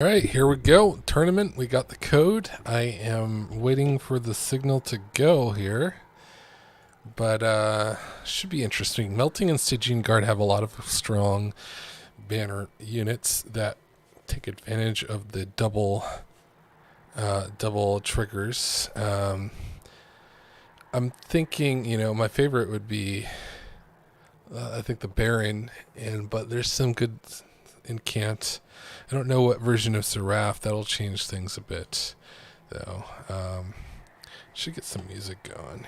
All right, here we go. Tournament. We got the code. I am waiting for the signal to go here. But should be interesting. Melting and Stygian Guard have a lot of strong banner units that take advantage of the double triggers. I'm thinking, my favorite would be, I think the Baron, but there's some good in Cant. I don't know what version of Seraph. That'll change things a bit, though. Should get some music going.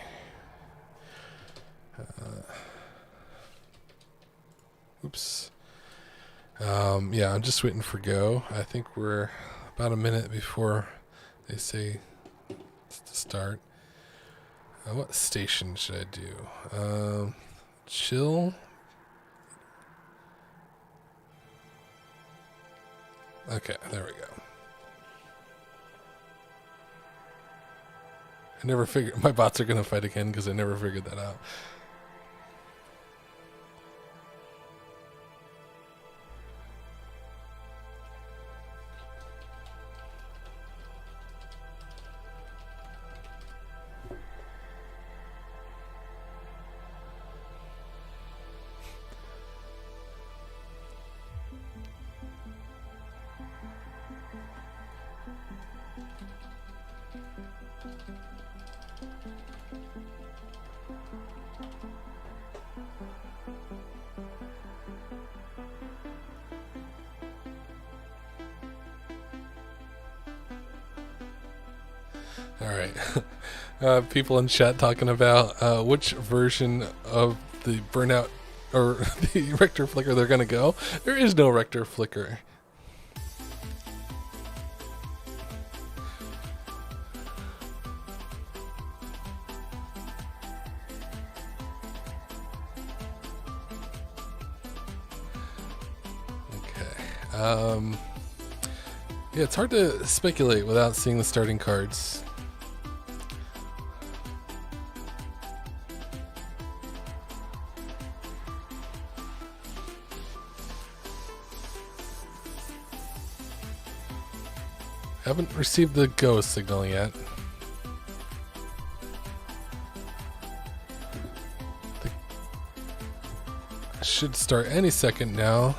Oops. Yeah, I'm just waiting for go. I think we're about a minute before they say to start. What station should I do? Chill. Okay, there we go. I never figured my bots are gonna fight again because I never figured that out. All right. People in chat talking about which version of the burnout or the Rector Flicker they're going to go. There is no Rector Flicker. Okay. Yeah, it's hard to speculate without seeing the starting cards. Haven't received the go signal yet. Should start any second now.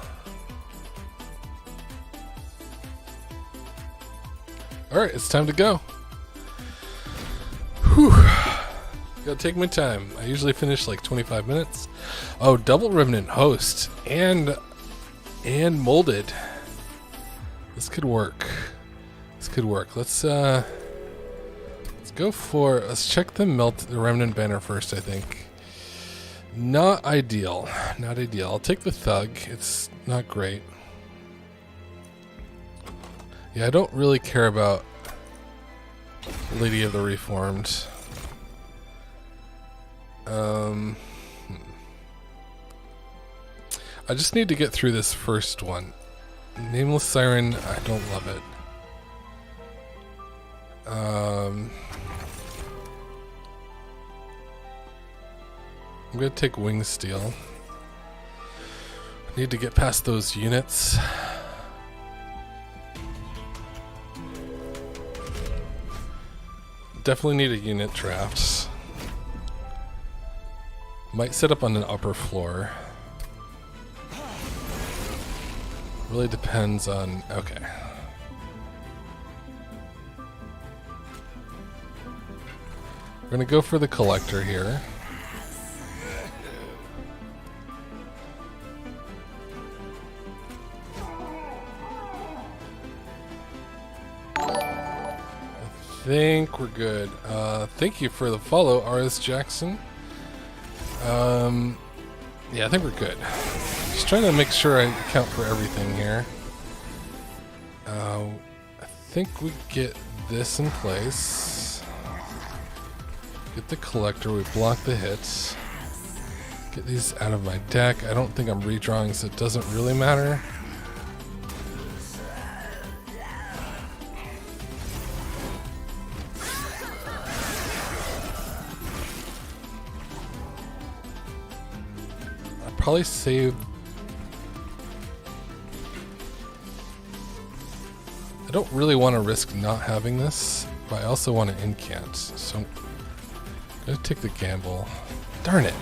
Alright, it's time to go. Whew. Gotta take my time. I usually finish like 25 minutes. Oh, double remnant host and molded. This could work. Let's go for, let's check the remnant banner first, I think. Not ideal. I'll take the thug. It's not great. Yeah, I don't really care about Lady of the Reformed. I just need to get through this first one. Nameless Siren, I don't love it. I'm gonna take Wing Steel. I need to get past those units. Definitely need a unit draft. Might set up on an upper floor. Really depends on... Okay. We're gonna go for the collector here. I think we're good. Thank you for the follow, RS Jackson. Yeah, I think we're good. Just trying to make sure I account for everything here. I think we get this in place. Get the collector, we block the hits. Get these out of my deck. I don't think I'm redrawing, so it doesn't really matter. Probably save I don't really want to risk not having this, but I also want to incant, so I'm going to take the gamble. Darn it!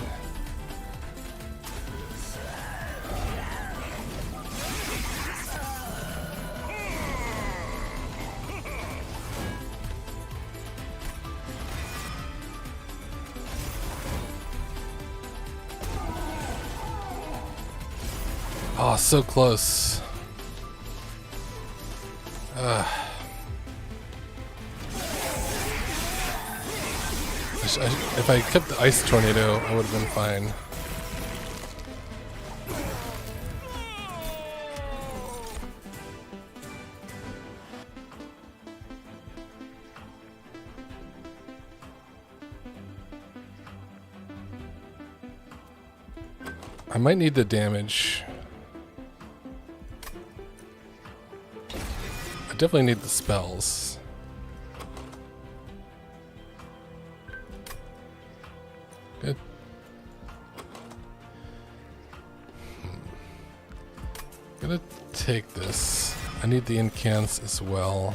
Oh, so close. If I kept the ice tornado, I would have been fine. I might need the damage. I definitely need the spells. Good. I'm gonna take this. I need the incants as well.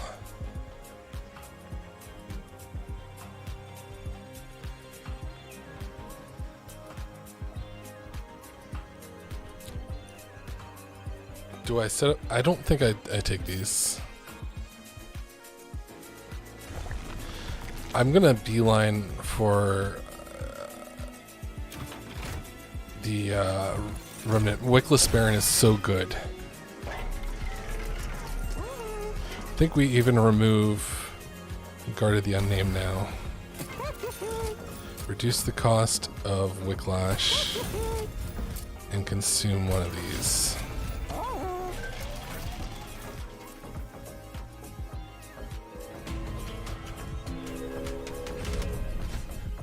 Do I set up? I don't think I take these. I'm gonna beeline for the Remnant. Wickless Baron is so good. I think we even remove Guard of the Unnamed now. Reduce the cost of Wicklash and consume one of these.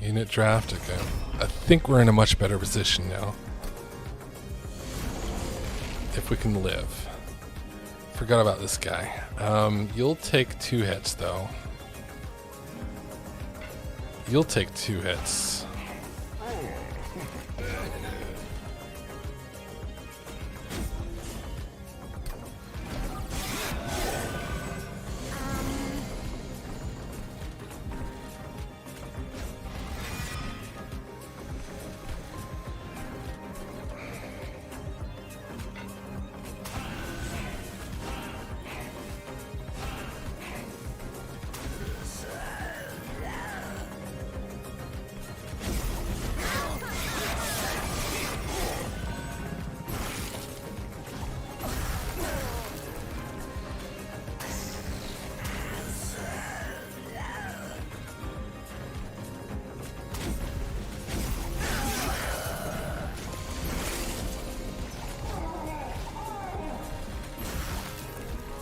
Unit draft, okay. I think we're in a much better position now. If we can live. Forgot about this guy. You'll take 2 hits though. You'll take 2 hits.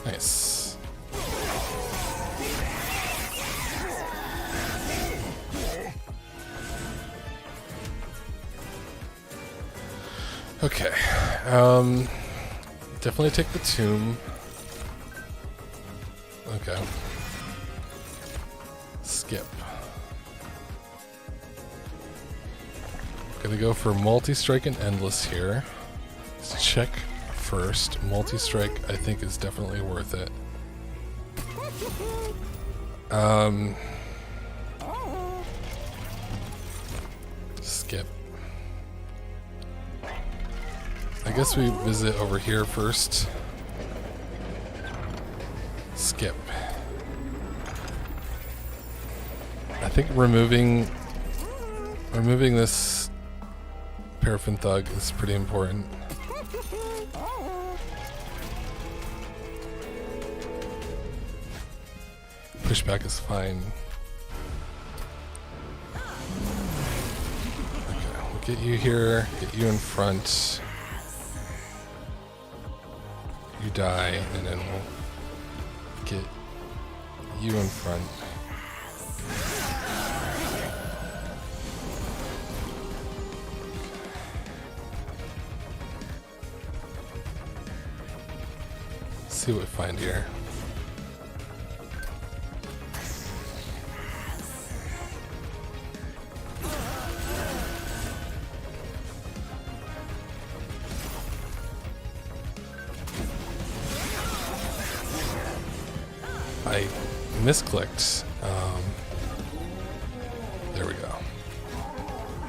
Nice. Okay. Definitely take the tomb. Okay. Skip. Gonna go for multi-strike and endless here. Let's check first. Multi-strike I think is definitely worth it. Skip. I guess we visit over here first. Skip. I think removing this Paraffin Thug is pretty important. Pushback is fine. Okay, we'll get you here, get you in front. You die, and then we'll get you in front. See what we find here. I misclicked. There we go.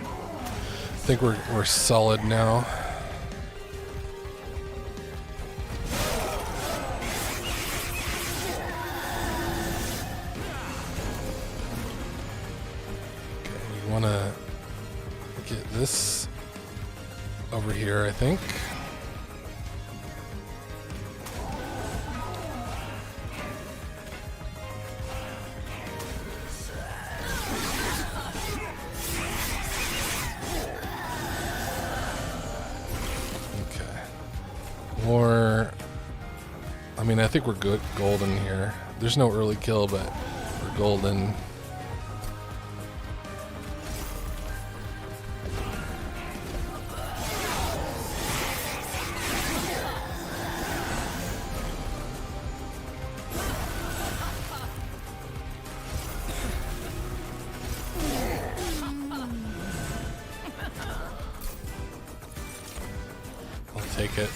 I think we're solid now. Okay, we want to get this over here, I think. Or, I mean, I think we're good golden here. There's no early kill, but we're golden. I'll take it.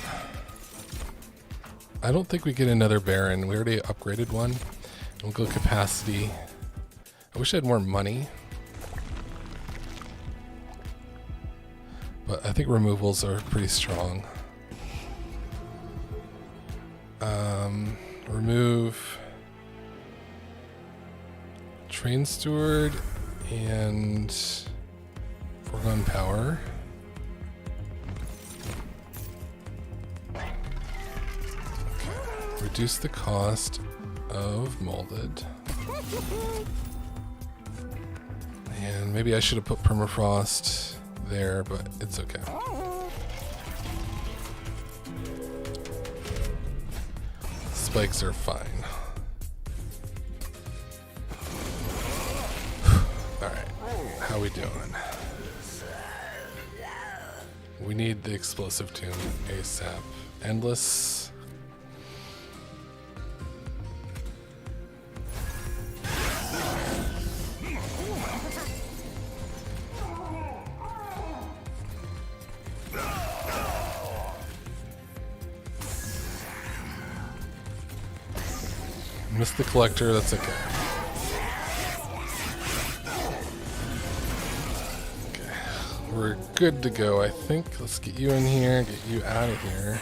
I don't think we get another Baron. We already upgraded one. We'll go capacity. I wish I had more money. But I think removals are pretty strong. Remove Train Steward and Foregone Power. Reduce the cost of molded. And maybe I should have put permafrost there, but it's okay. Spikes are fine. Alright, how we doing? We need the explosive tune ASAP. Endless. Missed the collector, that's okay. Okay, we're good to go, I think. Let's get you in here, get you out of here.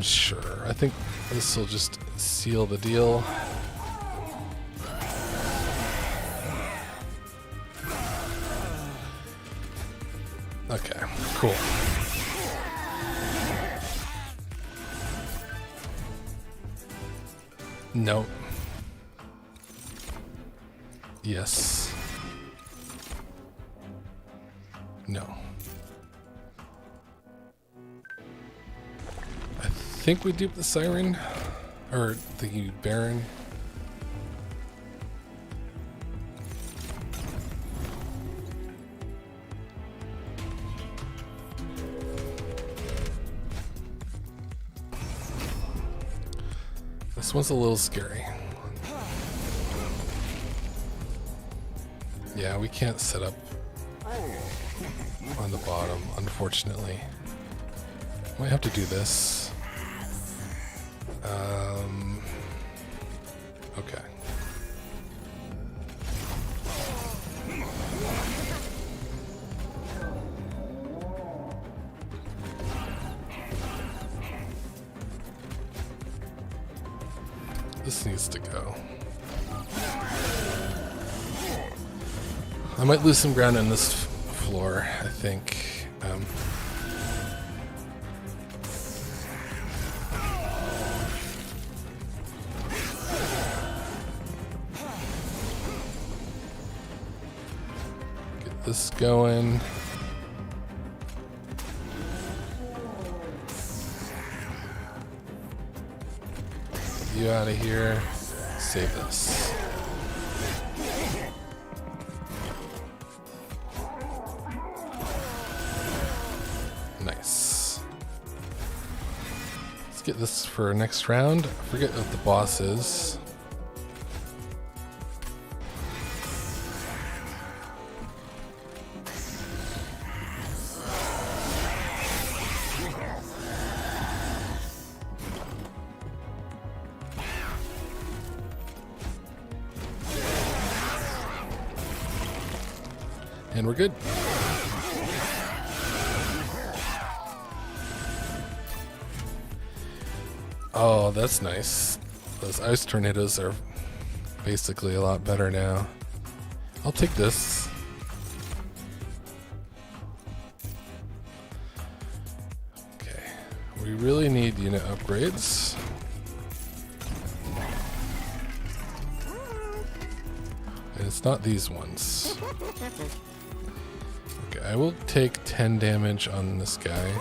Sure. I think this will just seal the deal. Okay, cool. Nope. Yes. No. I think we duped the Siren, or the Baron. This one's a little scary. Yeah, we can't set up on the bottom, unfortunately. Might have to do this. Okay. This needs to go. I might lose some ground on this floor, I think. Get this going. Get you out of here. Save this. get this for next round. I forget what the boss is. And we're good. Oh, that's nice. Those ice tornadoes are basically a lot better now. I'll take this. Okay. We really need unit upgrades. And it's not these ones. Okay, I will take 10 damage on this guy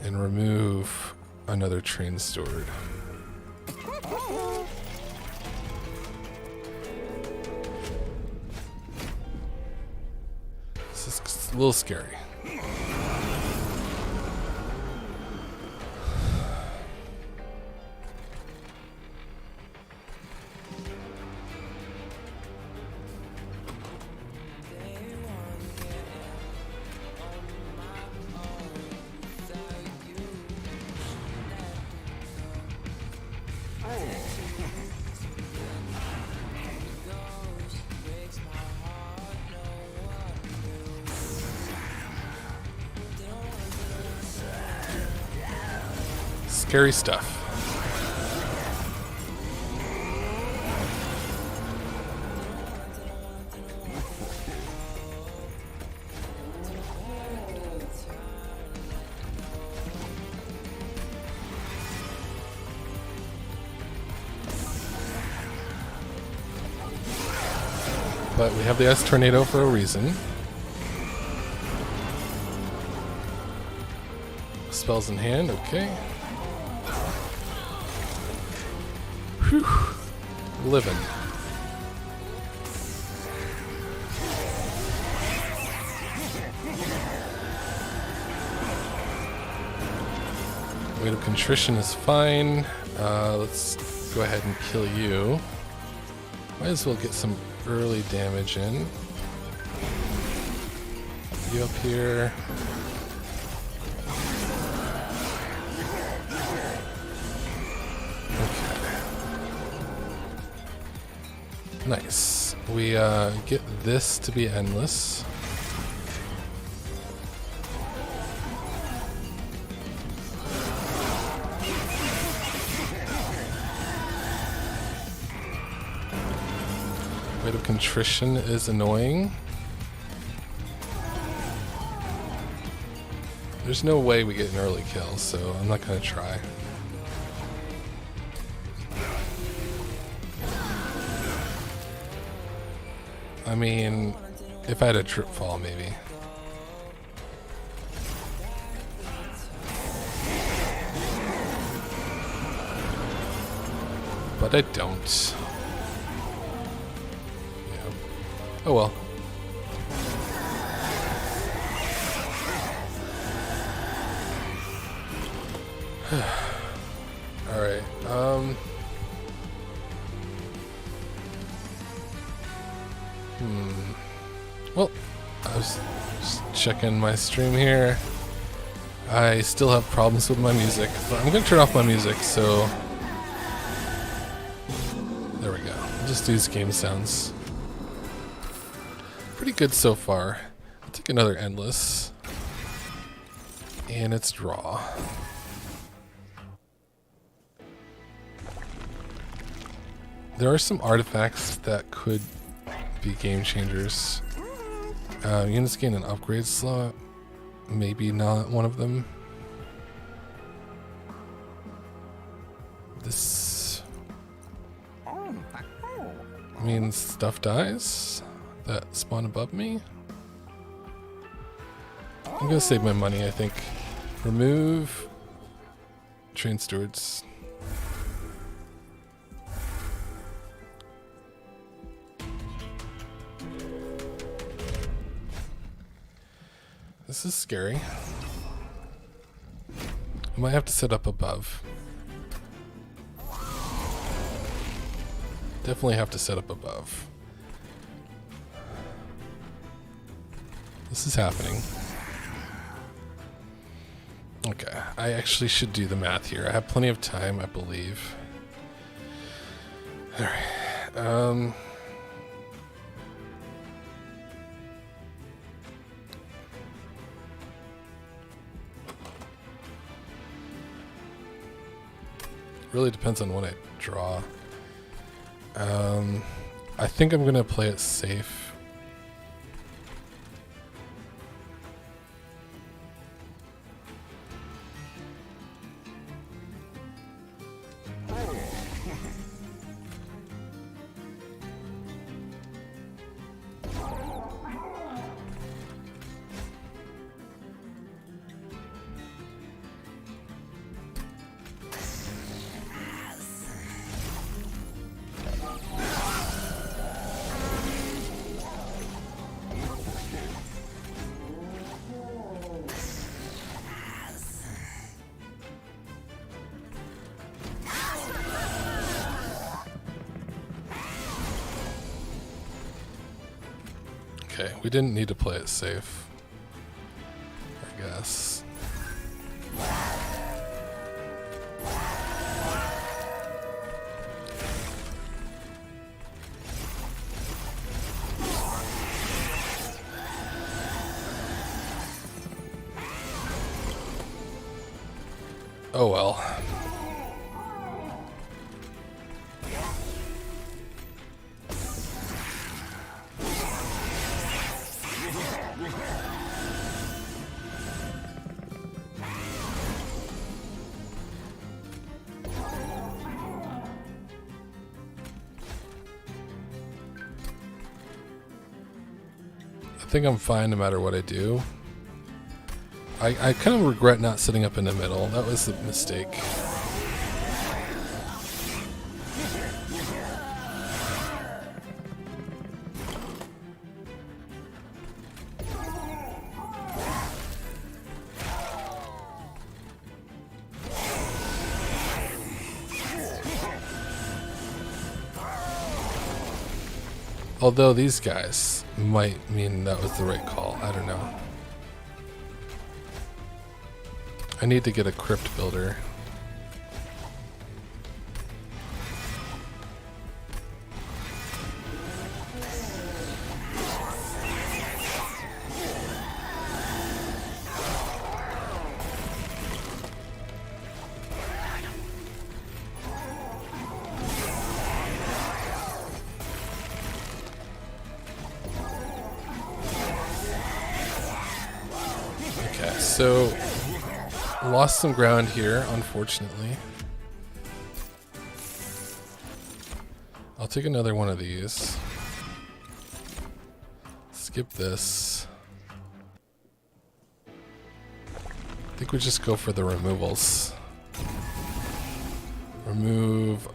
and remove another train steward. This is a little scary. Scary stuff. But we have the ice tornado for a reason. Spells in hand, okay. Whew. Living. Weight of contrition is fine. Let's go ahead and kill you. Might as well get some early damage in. You up here. Nice. We get this to be endless. Weight of contrition is annoying. There's no way we get an early kill, so I'm not gonna try. I mean, if I had a trip fall, maybe. But I don't. Yeah. Oh well. Alright, well, I was just checking my stream here. I still have problems with my music, but I'm gonna turn off my music, so there we go. I'll just use game sounds. Pretty good so far. I'll take another endless. And it's draw. There are some artifacts that could be game changers. Units gain an upgrade slot. Maybe not one of them. This means stuff dies that spawn above me. I'm gonna save my money, I think. Remove train stewards. This is scary. I might have to set up above. Definitely have to set up above. This is happening. Okay, I actually should do the math here. I have plenty of time, I believe. Alright. Really depends on what I draw. I think I'm gonna play it safe. Okay, we didn't need to play it safe, I guess. Oh well. I think I'm fine no matter what I do. I kind of regret not sitting up in the middle. That was a mistake. Although these guys might mean that was the right call. I don't know. I need to get a crypt builder. Okay, so lost some ground here, unfortunately. I'll take another one of these. Skip this. I think we just go for the removals. Remove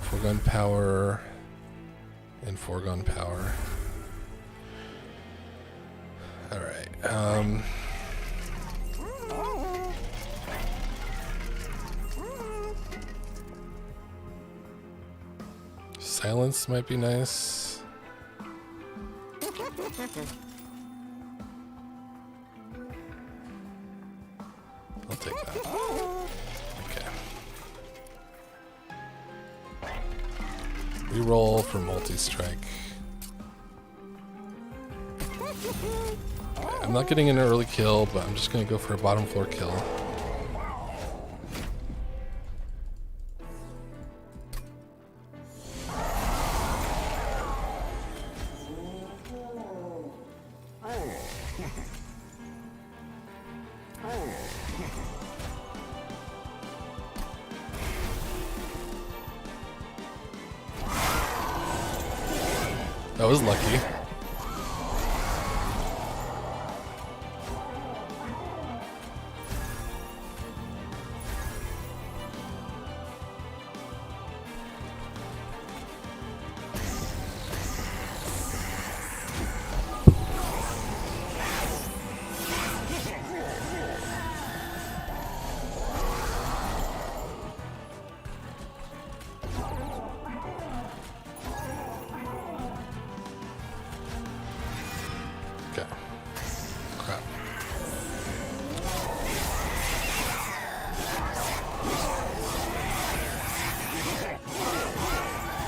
foregone power and foregone power. Alright, silence might be nice. I'll take that. Okay. Reroll for multi-strike. Okay, I'm not getting an early kill, but I'm just going to go for a bottom floor kill. That was lucky.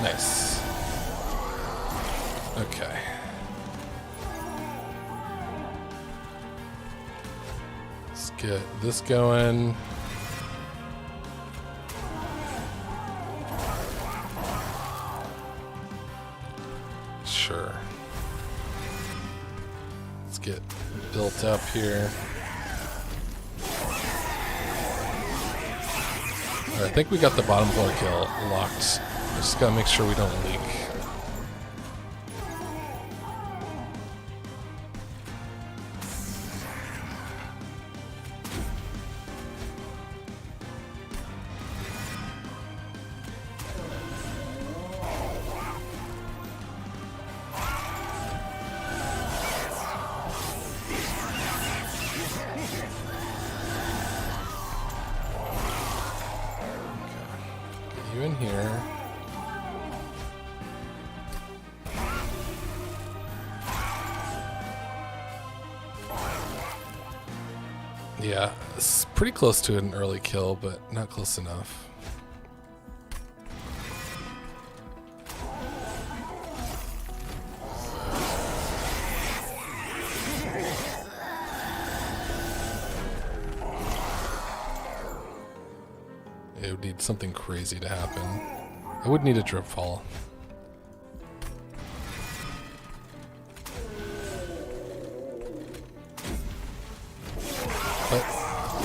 Nice. Okay. Let's get this going. Sure. Let's get built up here. I think we got the bottom floor kill locked. Just gotta make sure we don't leak. Get you in here. Yeah, it's pretty close to an early kill, but not close enough. It would need something crazy to happen. I would need a drip fall. But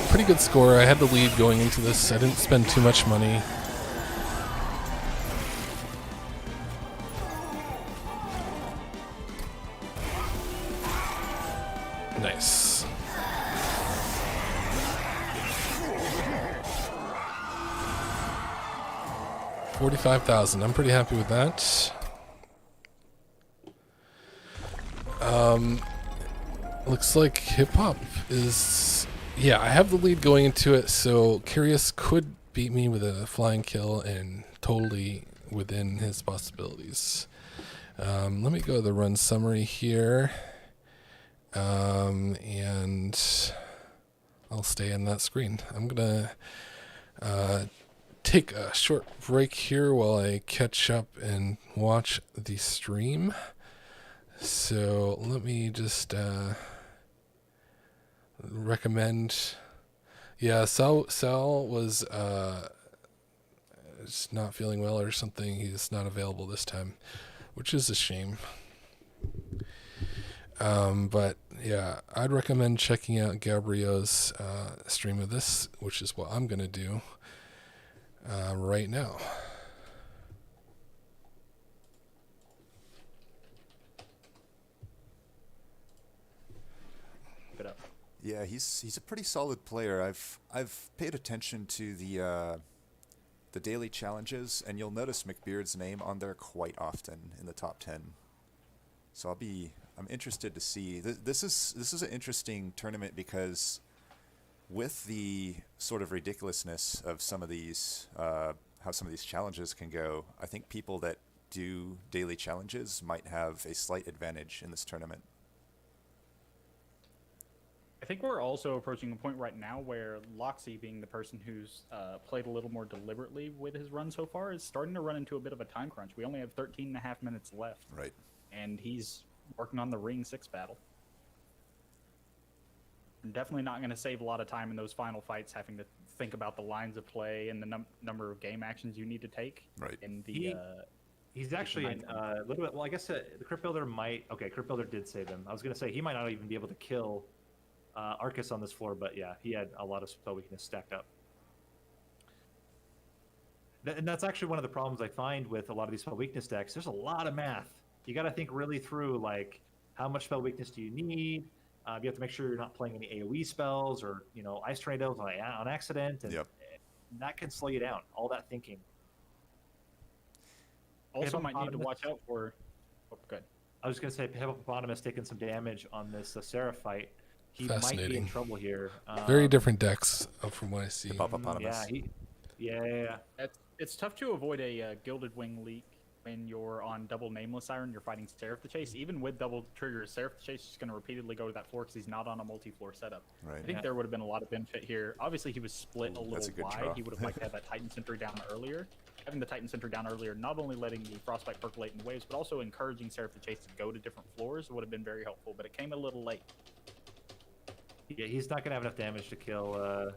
pretty good score. I had the lead going into this. I didn't spend too much money. Nice. $45,000. I'm pretty happy with that. Looks like hip hop is, yeah, I have the lead going into it, so Curious could beat me with a flying kill and totally within his possibilities. Let me go to the run summary here. And I'll stay in that screen. I'm gonna take a short break here while I catch up and watch the stream. So let me just recommend. Yeah, Sal was just not feeling well or something. He's not available this time, which is a shame. But yeah, I'd recommend checking out Gabriot's stream of this, which is what I'm gonna do right now. Yeah, he's a pretty solid player. I've paid attention to the daily challenges, and you'll notice McBeard's name on there quite often in the top 10. So I'm interested to see. This is an interesting tournament because with the sort of ridiculousness of some of these, how some of these challenges can go, I think people that do daily challenges might have a slight advantage in this tournament. I think we're also approaching a point right now where Loxy, being the person who's played a little more deliberately with his run so far, is starting to run into a bit of a time crunch. We only have 13 and a half minutes left. Right. And he's working on the Ring 6 battle. I'm definitely not going to save a lot of time in those final fights having to think about the lines of play and the number of game actions you need to take. Right. In the, he's actually a little bit, well, I guess the Crypt Builder might, okay, Crypt Builder did save him. I was going to say he might not even be able to kill Arcus on this floor, but yeah, he had a lot of spell weakness stacked up. And that's actually one of the problems I find with a lot of these spell weakness decks. There's a lot of math. You got to think really through, like, how much spell weakness do you need? You have to make sure you're not playing any AoE spells or, Ice Tornadoes on accident, and that can slow you down, all that thinking. Also might need to watch out for... Oh, good. I was going to say, Hippopotamus taking some damage on this Seraph fight. He might be in trouble here. Very different decks from what I see. Hippopotamus. Yeah. It's tough to avoid a Gilded Wing leak when you're on double Nameless Siren, you're fighting Seraph the Chase. Even with double trigger, Seraph the Chase is just going to repeatedly go to that floor because he's not on a multi-floor setup. Right. I think there would have been a lot of benefit here. Obviously, he was split a That's little a good wide. draw. He would have liked to have that Titan Sentry down earlier. Having the Titan Sentry down earlier, not only letting the Frostbite percolate in waves, but also encouraging Seraph the Chase to go to different floors would have been very helpful, but it came a little late. Yeah, he's not going to have enough damage to kill.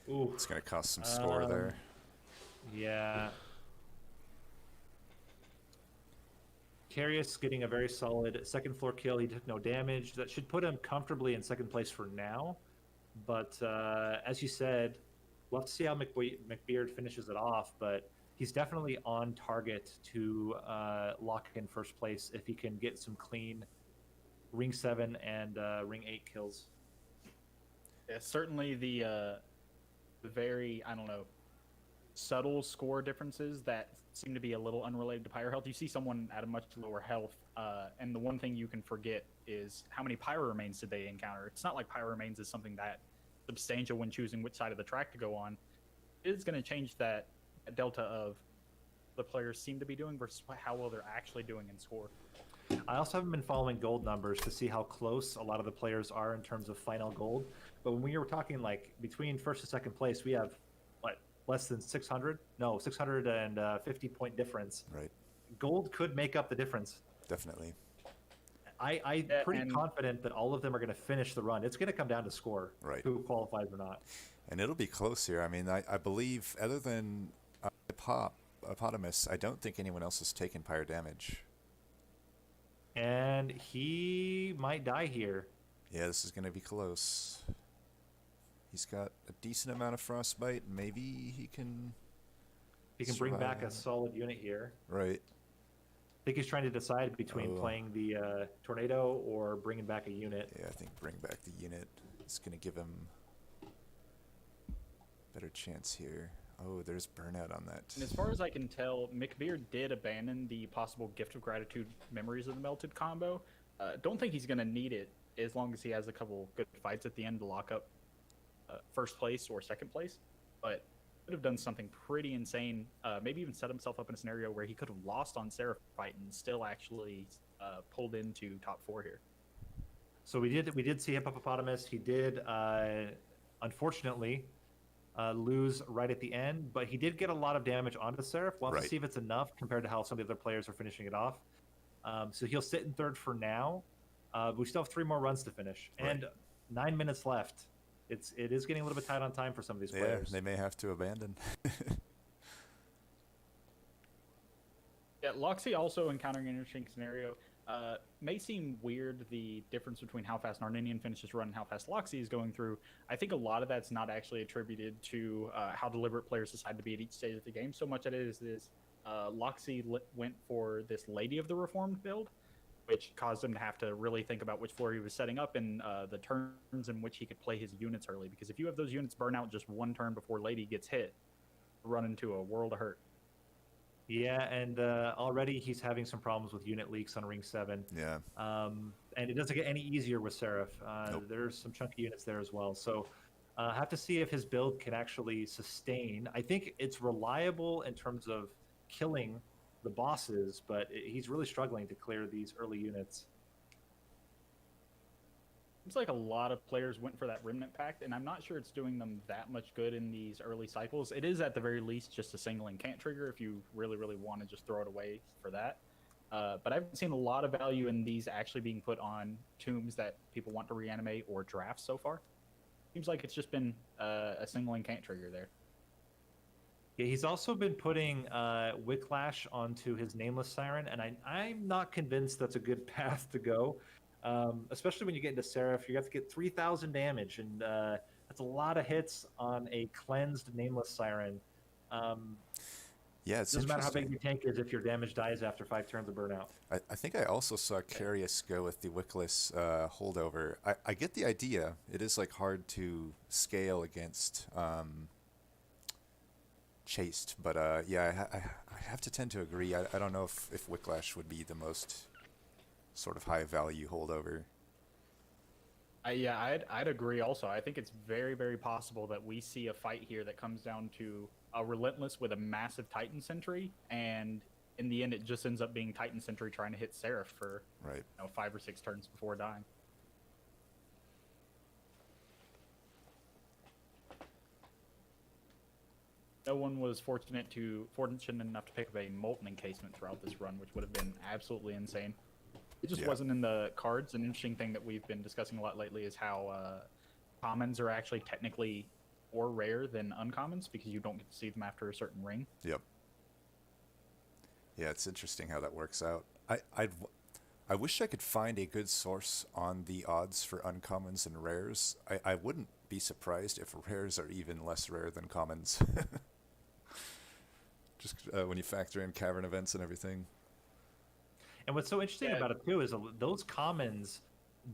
Ooh. It's going to cost some score there. Yeah. Carius getting a very solid second floor kill. He took no damage. That should put him comfortably in second place for now. But as you said, we'll have to see how McBeard finishes it off. But he's definitely on target to lock in first place if he can get some clean Ring 7 and Ring 8 kills. Yeah, certainly the very, I don't know, subtle score differences that seem to be a little unrelated to pyro health. You see someone at a much lower health, and the one thing you can forget is how many pyro remains did they encounter. It's not like pyro remains is something that substantial when choosing which side of the track to go on. It's going to change that delta of the players seem to be doing versus how well they're actually doing in score. I also haven't been following gold numbers to see how close a lot of the players are in terms of final gold. But when we were talking like between first and second place, we have what, less than 600? No, 650 point difference. Right. Gold could make up the difference. Definitely. I'm pretty confident that all of them are going to finish the run. It's going to come down to score, Right. who qualifies or not. And it'll be close here. I mean, I believe other than Hippopotamus, I don't think anyone else has taken pyro damage. And he might die here. Yeah, this is going to be close. He's got a decent amount of frostbite. Maybe he can... He can bring back a survive. solid unit here. Right. I think he's trying to decide between playing the tornado or bringing back a unit. Yeah, I think bring back the unit. It's going to give him better chance here. Oh, there's burnout on that. And as far as I can tell, McBeard did abandon the possible Gift of Gratitude Memories of the Melted combo. Don't think he's going to need it as long as he has a couple good fights at the end to lock up first place or second place. But could have done something pretty insane. Maybe even set himself up in a scenario where he could have lost on Seraphite and still actually pulled into top 4 here. So we did see Hippopotamus. He did, unfortunately, lose right at the end, but he did get a lot of damage onto Seraph. We'll have to see if it's enough compared to how some of the other players are finishing it off. So he'll sit in third for now. We still have 3 more runs to finish, and 9 minutes left. It is getting a little bit tight on time for some of these players. They may have to abandon. Yeah, Loxy also encountering an interesting scenario. May seem weird, the difference between how fast Narninian finishes run and how fast Loxy is going through. I think a lot of that's not actually attributed to how deliberate players decide to be at each stage of the game. So much of it is this Loxy went for this Lady of the Reformed build, which caused him to have to really think about which floor he was setting up and the turns in which he could play his units early. Because if you have those units burn out just one turn before Lady gets hit, run into a world of hurt. Yeah, and already he's having some problems with unit leaks on Ring 7. Yeah. And it doesn't get any easier with Seraph. Nope. There's some chunky units there as well. So have to see if his build can actually sustain. I think it's reliable in terms of killing the bosses, but he's really struggling to clear these early units. Seems like a lot of players went for that Remnant Pact, and I'm not sure it's doing them that much good in these early cycles. It is at the very least just a single incant trigger if you really, really want to just throw it away for that. But I've seen a lot of value in these actually being put on tombs that people want to reanimate or drafts so far. Seems like it's just been a single incant trigger there. Yeah, he's also been putting Wicklash onto his Nameless Siren, and I'm not convinced that's a good path to go. Especially when you get into Seraph, you have to get 3,000 damage, and that's a lot of hits on a cleansed Nameless Siren. Yeah, it's doesn't matter how big interesting. your tank is if your damage dies after 5 turns of burnout. I think I also saw Carius go with the Wickless holdover. I get the idea. It is like hard to scale against Chased, but yeah, I have to tend to agree. I don't know if Wicklash would be the most sort of high value holdover. I'd agree also. I think it's very, very possible that we see a fight here that comes down to a Relentless with a massive Titan Sentry, and in the end, it just ends up being Titan Sentry trying to hit Seraph for Right. 5 or 6 turns before dying. No one was fortunate enough to pick up a Molten Encasement throughout this run, which would have been absolutely insane. It just Yeah. wasn't in the cards. An interesting thing that we've been discussing a lot lately is how commons are actually technically more rare than uncommons because you don't get to see them after a certain ring. Yep. Yeah, it's interesting how that works out. I wish I could find a good source on the odds for uncommons and rares. I wouldn't be surprised if rares are even less rare than commons. Just when you factor in cavern events and everything. And what's so interesting Yeah. about it too is those commons,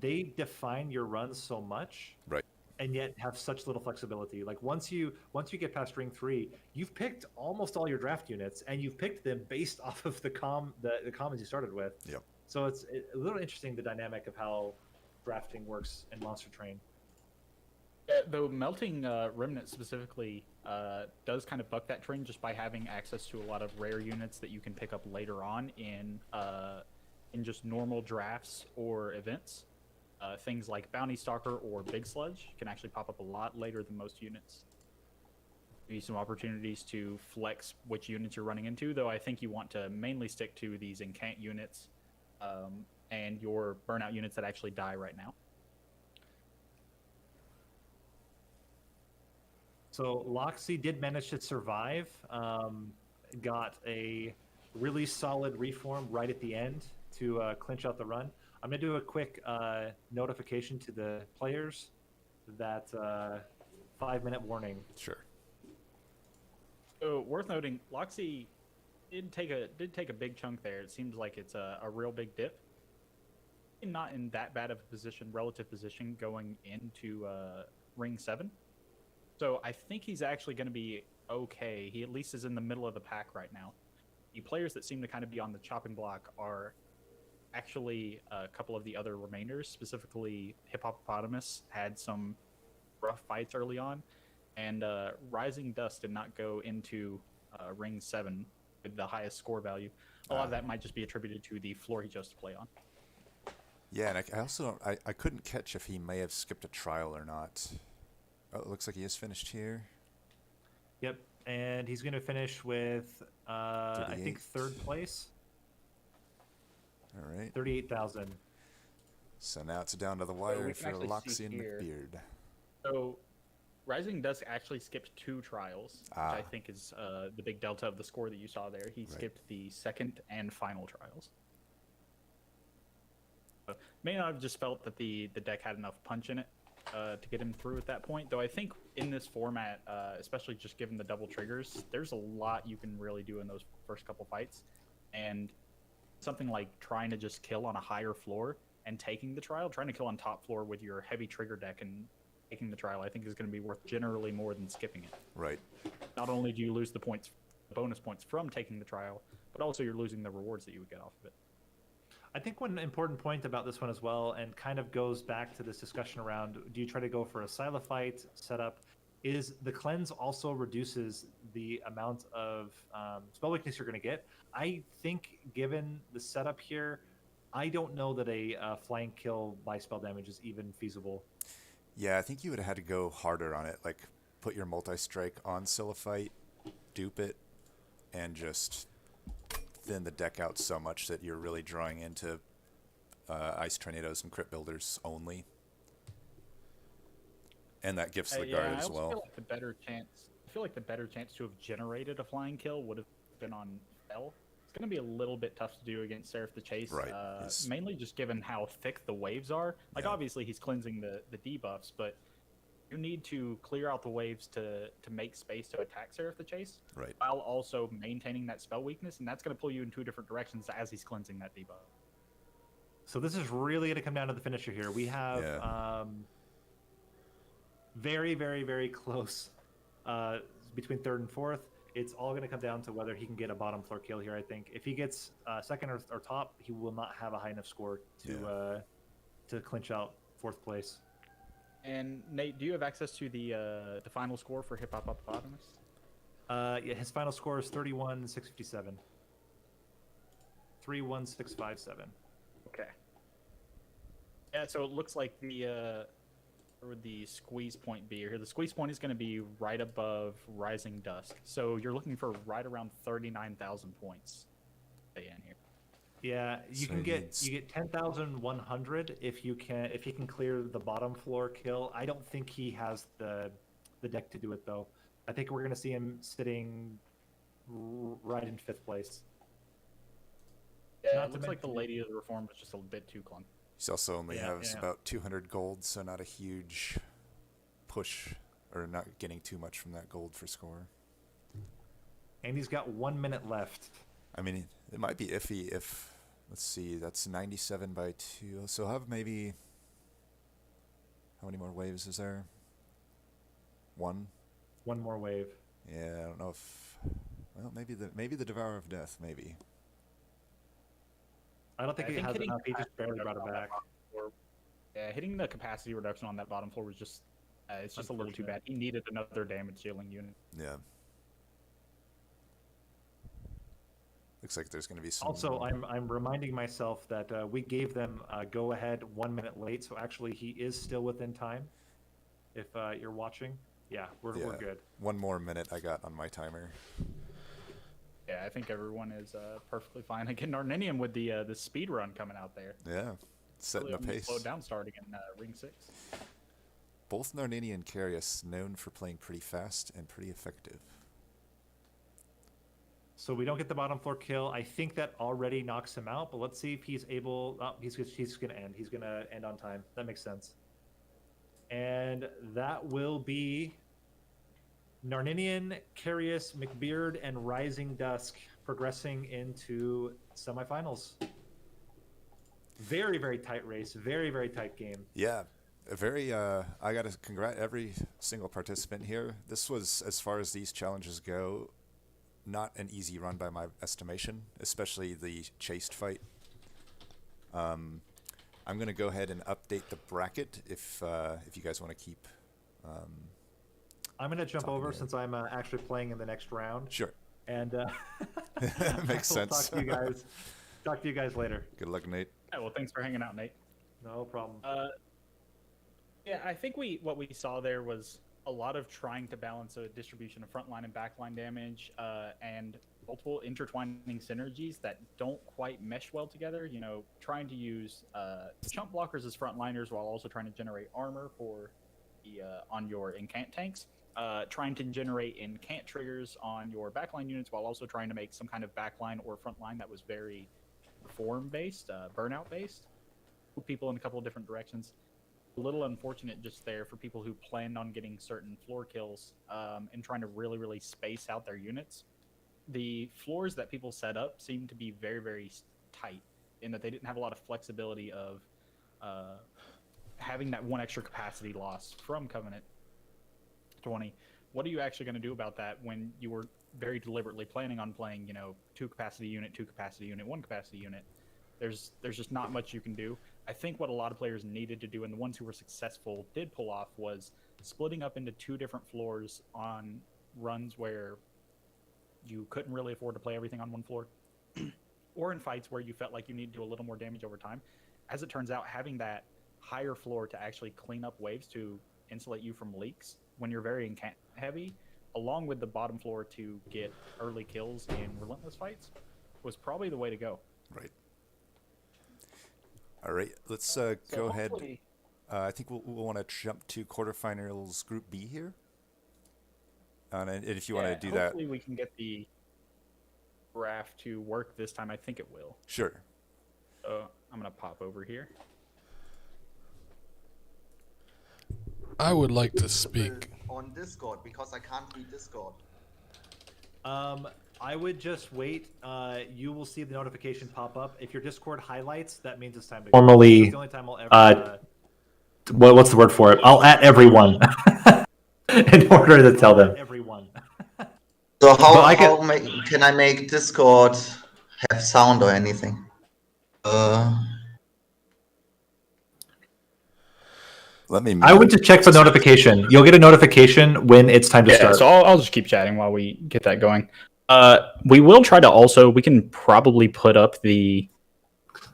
they define your runs so much, Right. and yet have such little flexibility. Like once you get past ring 3, you've picked almost all your draft units, and you've picked them based off of the commons you started with. Yep. So it's a little interesting, the dynamic of how drafting works in Monster Train. Though Melting Remnant specifically does kind of buck that trend just by having access to a lot of rare units that you can pick up later on in just normal drafts or events. Things like Bounty Stalker or Big Sludge can actually pop up a lot later than most units. Give you some opportunities to flex which units you're running into, though I think you want to mainly stick to these Incant units and your Burnout units that actually die right now. So Loxy did manage to survive, got a really solid reform right at the end to clinch out the run. I'm going to do a quick notification to the players that 5-minute warning. Sure. So worth noting, Loxy did take a big chunk there. It seems like it's a real big dip. Not in that bad of a relative position going into Ring 7. So I think he's actually going to be okay. He at least is in the middle of the pack right now. The players that seem to kind of be on the chopping block are actually a couple of the other remainers, specifically Hippopotamus had some rough fights early on, and Rising Dust did not go into Ring 7 with the highest score value. A lot of that might just be attributed to the floor he chose to play on. Yeah, and I also I couldn't catch if he may have skipped a trial or not. Oh, it looks like he is finished here. Yep, and he's going to finish with, I think, 3rd place, All right. 38,000. So now it's down to the we wire can for actually Loxy see and here. McBeard. So Rising Dust actually skipped 2 trials, which I think is the big delta of the score that you saw there. He skipped the second and final trials. May not have just felt that the deck had enough punch in it to get him through at that point, though I think in this format, especially just given the double triggers, there's a lot you can really do in those first couple fights, and something like trying to just kill on a higher floor and taking the trial, trying to kill on top floor with your heavy trigger deck and taking the trial, I think is going to be worth generally more than skipping it. Right. Not only do you lose the bonus points from taking the trial, but also you're losing the rewards that you would get off of it. I think one important point about this one as well, and kind of goes back to this discussion around, do you try to go for a Silophyte setup, is the cleanse also reduces the amount of spell weakness you're going to get. I think given the setup here, I don't know that a flying kill by spell damage is even feasible. Yeah, I think you would have had to go harder on it, like put your multi-strike on Silophyte, dupe it, and just thin the deck out so much that you're really drawing into Ice Tornadoes and Crypt Builders only. And that Gifts of the Guard I as also well. feel like the better chance to have generated a flying kill would have been on Fell. It's going to be a little bit tough to do against Seraph the Chase, Right. mainly just given how thick the waves are. Like, Yeah. obviously, he's cleansing the debuffs, but you need to clear out the waves to make space to attack Seraph the Chase, Right. while also maintaining that spell weakness, and that's going to pull you in 2 different directions as he's cleansing that debuff. So this is really going to come down to the finisher here. We have very, very, very close between 3rd and 4th. It's all going to come down to whether he can get a bottom floor kill here, I think. If he gets 2nd or top, he will not have a high enough score to clinch out 4th place. And Nate, do you have access to the final score for Hip Hop Hippopotamus? Yeah, his final score is 31,657. 31657. Okay. Yeah, so it looks like where would the squeeze point be here? The squeeze point is going to be right above Rising Dusk. So you're looking for right around 39,000 points. In here. Yeah, you So can he get needs- you get 10,100 if he can clear the bottom floor kill. I don't think he has the deck to do it though. I think we're gonna see him sitting right in 5th place. Yeah, Not it to looks like the mention- Lady of the Reform was just a bit too clunky. He's also only Yeah, has yeah. about 200 gold, so not a huge push, or not getting too much from that gold for score. And he's got 1 minute left. I mean, it might be iffy if, let's see, that's 97 by 2. So he'll have maybe, how many more waves is there? 1? 1 more wave. Yeah, I don't know if, well, maybe the Devourer of Death, maybe. I don't think he has hitting enough. He just capacity barely brought it reduction on back. that bottom floor- Yeah, hitting the capacity reduction on that bottom floor was just, it's just a little too Unfortunate. bad. He needed another damage dealing unit. Yeah. Looks like there's going to be some. Also, I'm reminding myself that we gave them go ahead 1 minute late, so actually he is still within time. If you're watching, yeah, we're good. 1 more minute I got on my timer. Yeah, I think everyone is perfectly fine. Again, Narninium with the speed run coming out there. Yeah, setting Really the only pace. slowed down starting in Ring 6. Both Narnini and Carius known for playing pretty fast and pretty effective. So we don't get the bottom floor kill. I think that already knocks him out, but let's see if he's able. Oh, he's going to end. He's going to end on time. That makes sense. And that will be Narninian, Carius, McBeard, and Rising Dusk progressing into semifinals. Very, very tight race. Very, very tight game. Yeah, a very. I got to congrat every single participant here. This was, as far as these challenges go, not an easy run by my estimation, especially the chased fight. I'm going to go ahead and update the bracket if you guys want to keep. I'm going to jump Talking over here. since I'm actually playing in the next round. Sure. And Makes I will sense. Talk to you guys later. Good luck, Nate. Yeah, well, thanks for hanging out, Nate. No problem. Yeah, I think what we saw there was a lot of trying to balance a distribution of frontline and backline damage, and multiple intertwining synergies that don't quite mesh well together. You know, trying to use chump blockers as frontliners while also trying to generate armor for the on your incant tanks. Trying to generate incant triggers on your backline units while also trying to make some kind of backline or frontline that was very reform based, burnout based. Move people in a couple of different directions. A little unfortunate just there for people who planned on getting certain floor kills and trying to really, really space out their units. The floors that people set up seemed to be very, very tight in that they didn't have a lot of flexibility of having that one extra capacity loss from Covenant 20. What are you actually going to do about that when you were very deliberately planning on playing, you know, 2 capacity unit, 2 capacity unit, 1 capacity unit? There's just not much you can do. I think what a lot of players needed to do, and the ones who were successful did pull off, was splitting up into 2 different floors on runs where you couldn't really afford to play everything on 1 floor, or in fights where you felt like you needed to do a little more damage over time. As it turns out, having that higher floor to actually clean up waves to insulate you from leaks when you're very incant heavy, along with the bottom floor to get early kills in relentless fights, was probably the way to go. Right. All right, let's go ahead. I think we'll want to jump to quarterfinals Group B here. And if you want to do that, hopefully we can get the graph to work this time. I think it will. sure. I'm gonna pop over here. I would like to speak. On Discord because I can't read Discord. I would just wait. You will see the notification pop up. If your Discord highlights, that means it's time to go. Normally, It's the only time I'll ever. what's the word for it? I'll at everyone in order to tell them. Everyone. So But I can- can I make Discord have sound or anything? Let me. I would just check for notification. You'll get a notification when it's time to Yeah, start. so I'll just keep chatting while we get that going. We will try to also, we can probably put up the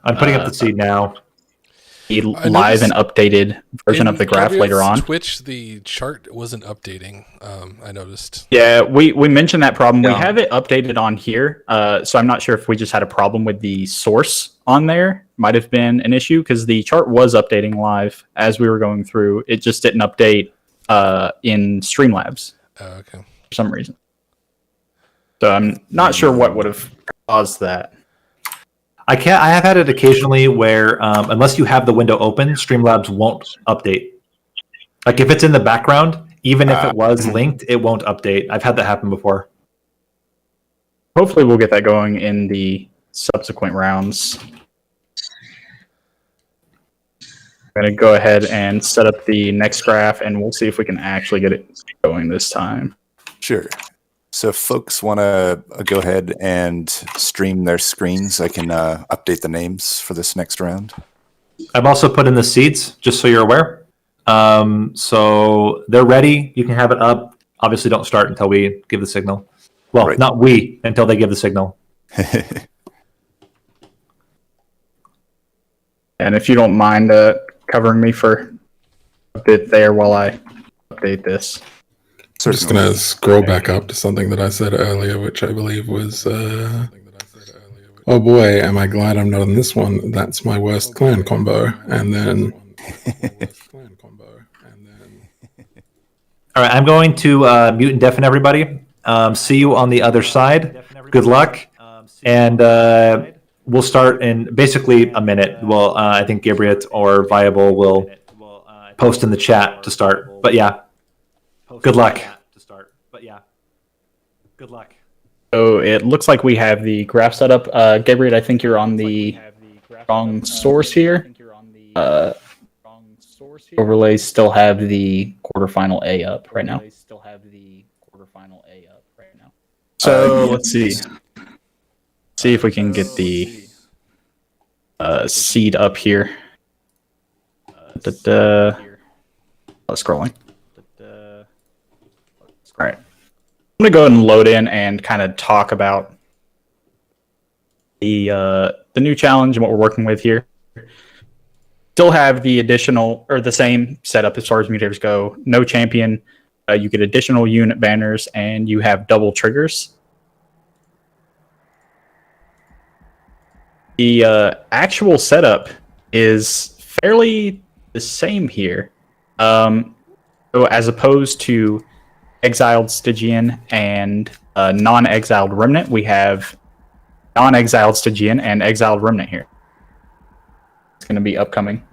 I'm putting up the seed now. live and updated version of the graph Gabriot's later on. Twitch, the chart wasn't updating. I noticed. Yeah, we mentioned that problem. We Yeah. have it updated on here, so I'm not sure if we just had a problem with the source on there. Might have been an issue because the chart was updating live as we were going through. It just didn't update in Streamlabs Okay. for some reason. So I'm not sure what would have caused that. I have had it occasionally where unless you have the window open, Streamlabs won't update. Like if it's in the background, even if it was linked, it won't update. I've had that happen before. Hopefully we'll get that going in the subsequent rounds. I'm going to go ahead and set up the next graph, and we'll see if we can actually get it going this time. Sure. So if folks want to go ahead and stream their screens, I can update the names for this next round. I've also put in the seeds, just so you're aware. So they're ready. You can have it up. Obviously, don't start until we give the signal. Well, Right. not we, until they give the signal. And if you don't mind covering me for a bit there while I update this. I'm just going to scroll back up to something that I said earlier, which I believe was, oh boy, am I glad I'm not on this one. That's my worst clan combo. And then... All right, I'm going to mute and deafen everybody. See you on the other side. Good luck. And we'll start in basically a minute. Well, I think Gabriot or Viable will post in the chat to start. But yeah, good luck. Good luck. So it looks like we have the graph set up. Gabriel, I think you're on the wrong source here. Overlays still have the quarterfinal A up right now. So let's see. See if we can get the seed up here. Scrolling. All right. I'm gonna go ahead and load in and kind of talk about the new challenge and what we're working with here. Still have the additional or the same setup as far as mutators go. No champion. You get additional unit banners and you have double triggers. The actual setup is fairly the same here. So as opposed to exiled Stygian and non-exiled remnant, we have non-exiled Stygian and exiled remnant here. It's going to be upcoming.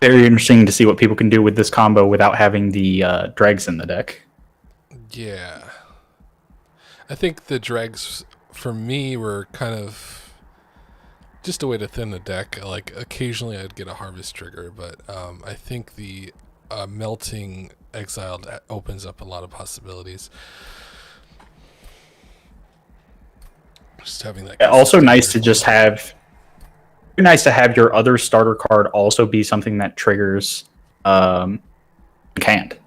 Very interesting to see what people can do with this combo without having the dregs in the deck. Yeah. I think the dregs, for me, were kind of just a way to thin the deck. Like, occasionally I'd get a harvest trigger, but I think the melting exiled opens up a lot of possibilities. Just having that. Also nice to just have... Nice to have your other starter card also be something that triggers can't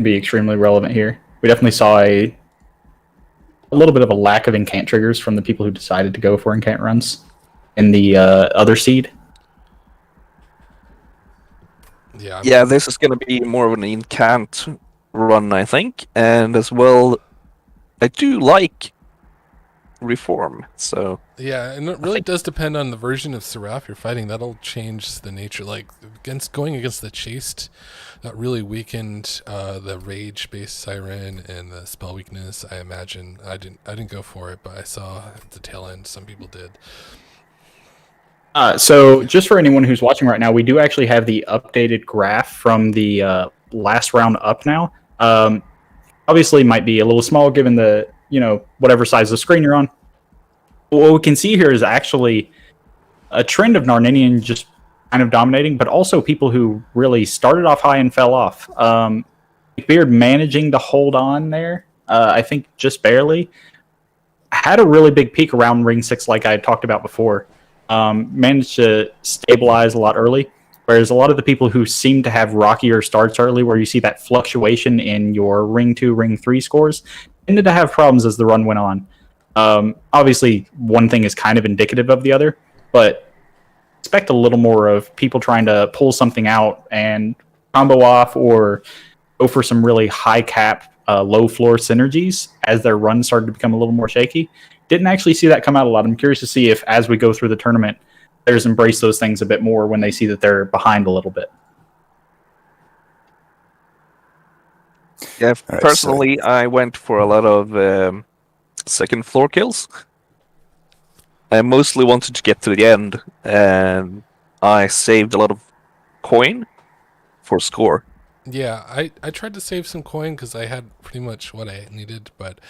be extremely relevant here. We definitely saw a little bit of a lack of incant triggers from the people who decided to go for incant runs in the other seed. Yeah, this is going to be more of an incant run, I think, and as well, I do like reform, so yeah, and it really does depend on the version of Seraph you're fighting. That'll change the nature. Like going against the Chaste, that really weakened the rage based Siren and the spell weakness. I imagine I didn't go for it, but I saw at the tail end some people did. So just for anyone who's watching right now, we do actually have the updated graph from the last round up now. Obviously, might be a little small given the whatever size of screen you're on. What we can see here is actually a trend of Narninian just kind of dominating, but also people who really started off high and fell off. Beard managing to hold on there, I think just barely. Had a really big peak around Ring 6 like I had talked about before. Managed to stabilize a lot early. Whereas a lot of the people who seem to have rockier starts early, where you see that fluctuation in your Ring 2, Ring 3 scores, tended to have problems as the run went on. Obviously, one thing is kind of indicative of the other, but expect a little more of people trying to pull something out and combo off or go for some really high cap, low floor synergies as their run started to become a little more shaky. Didn't actually see that come out a lot. I'm curious to see if, as we go through the tournament, players embrace those things a bit more when they see that they're behind a little bit. Yeah, personally, I went for a lot of second floor kills. I mostly wanted to get to the end, and I saved a lot of coin for score. Yeah, I tried to save some coin because I had pretty much what I needed, but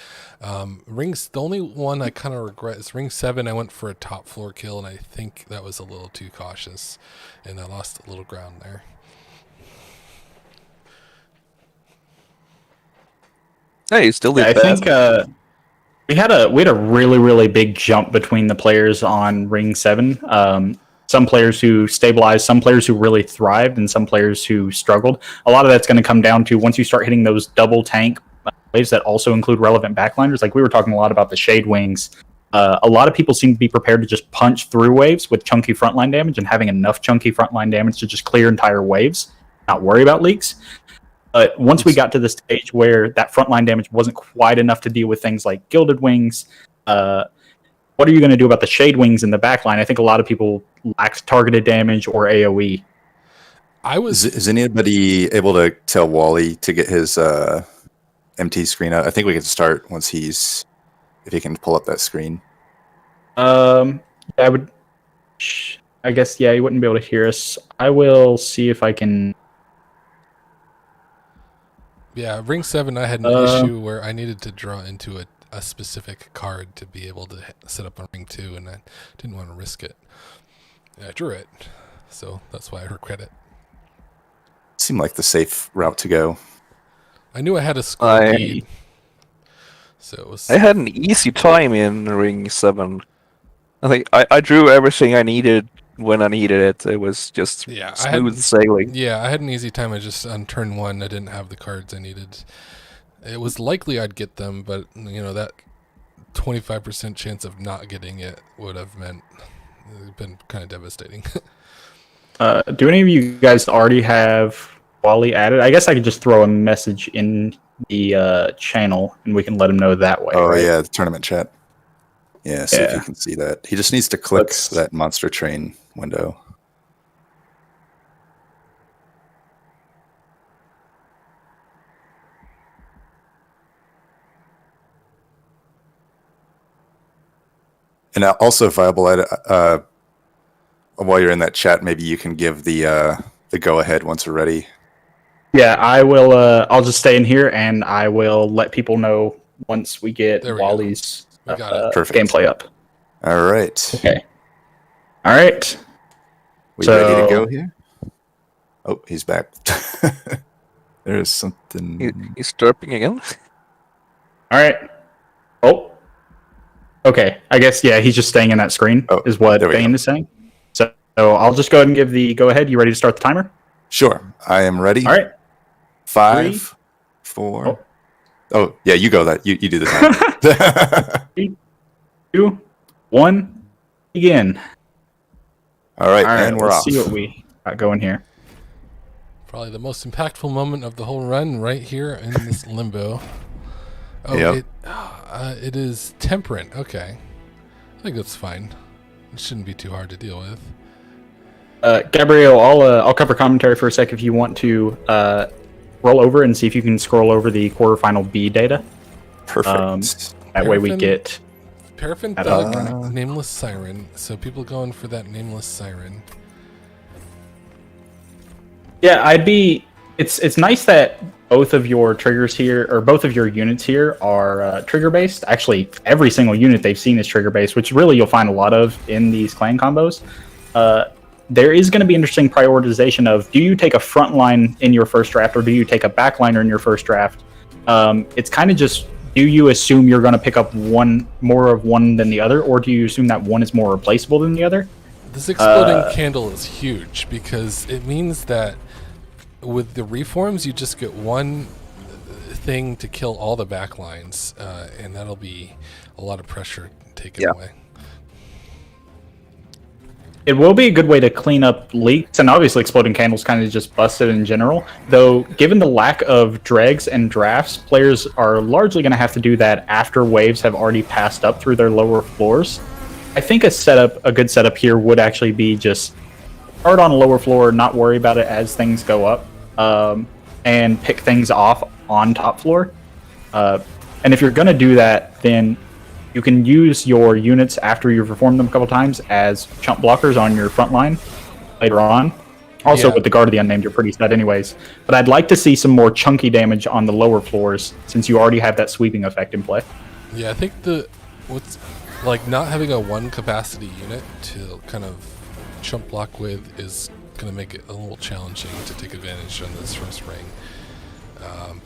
the only one I kind of regret is Ring 7. I went for a top floor kill, and I think that was a little too cautious, and I lost a little ground there. Hey, you still did I bad. think we had a really, really big jump between the players on Ring 7. Some players who stabilized, some players who really thrived, and some players who struggled. A lot of that's going to come down to once you start hitting those double tank waves that also include relevant backliners. Like we were talking a lot about the shade wings. A lot of people seem to be prepared to just punch through waves with chunky frontline damage and having enough chunky frontline damage to just clear entire waves, not worry about leaks. But once we got to the stage where that frontline damage wasn't quite enough to deal with things like Gilded Wings, what are you going to do about the Shade Wings in the backline? I think a lot of people lacked targeted damage or AoE. Is anybody able to tell Wally to get his MT screen out? I think we can start once if he can pull up that screen. I guess, yeah, he wouldn't be able to hear us. I will see if I can... Yeah, Ring 7, I had an issue where I needed to draw into a specific card to be able to set up on Ring 2, and I didn't want to risk it. And I drew it, so that's why I regret it. Seemed like the safe route to go. I knew I had a score lead, so it was... I had an easy time in Ring 7. I think I drew everything I needed when I needed it. It was just smooth sailing. Yeah, I had an easy time. I just, on turn 1, I didn't have the cards I needed. It was likely I'd get them, but, that 25% chance of not getting it would have been kind of devastating. Do any of you guys already have Wally added? I guess I could just throw a message in the channel, and we can let him know that way. Oh, right? yeah, the tournament chat. Yeah, see if you can see that. He just needs to click that monster train window. And also, Viable, while you're in that chat, maybe you can give the go-ahead once we're ready. Yeah, I will. I'll just stay in here, and I will let people know once we get Wally's gameplay up. All right. Okay. All right. We ready to go here? Oh, he's back. There's something. He's derping again. All right. Oh. Okay. I guess, yeah, he's just staying in that screen, is what Bane is saying. So I'll just go ahead and give the go-ahead. You ready to start the timer? Sure. I am ready. All right. 5, 3, 4. Oh, yeah, you go that. You do the time. 3, 2, 1, begin. All right, and we're off. Let's see what we got going here. Probably the most impactful moment of the whole run right here in this limbo. Oh, yep. It is temperate. Okay. I think that's fine. It shouldn't be too hard to deal with. Gabriot, I'll cover commentary for a sec if you want to roll over and see if you can scroll over the quarterfinal B data. Perfect. That way we get... Paraffin Thug, Nameless Siren. So people going for that Nameless Siren. Yeah, it's nice that both of your triggers here, or both of your units here, are trigger based. Actually, every single unit they've seen is trigger based, which really you'll find a lot of in these clan combos. There is going to be interesting prioritization of, do you take a front line in your first draft, or do you take a backliner in your first draft? It's kind of just, do you assume you're going to pick up more of one than the other, or do you assume that one is more replaceable than the other? This exploding candle is huge because it means that with the reforms, you just get one thing to kill all the backlines, and that'll be a lot of pressure taken away. It will be a good way to clean up leaks, and obviously exploding candles kind of just busted in general. Though, given the lack of dregs and drafts, players are largely going to have to do that after waves have already passed up through their lower floors. I think a good setup here would actually be just start on a lower floor, not worry about it as things go up, and pick things off on top floor. And if you're going to do that, then you can use your units after you've performed them a couple times as chump blockers on your front line later on. Also, with the Guard of the Unnamed, you're pretty set anyways. But I'd like to see some more chunky damage on the lower floors since you already have that sweeping effect in play. Yeah, I think what's like not having a 1 capacity unit to kind of chump block with is going to make it a little challenging to take advantage on this first ring.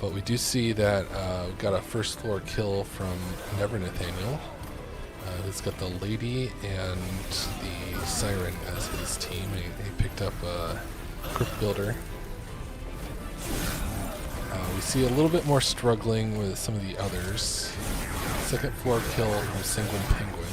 But we do see that we got a first floor kill from Never Nathaniel. He's got the Lady and the Siren as his team. He picked up a Crypt Builder. We see a little bit more struggling with some of the others. Second floor kill from Sanguine Penguin.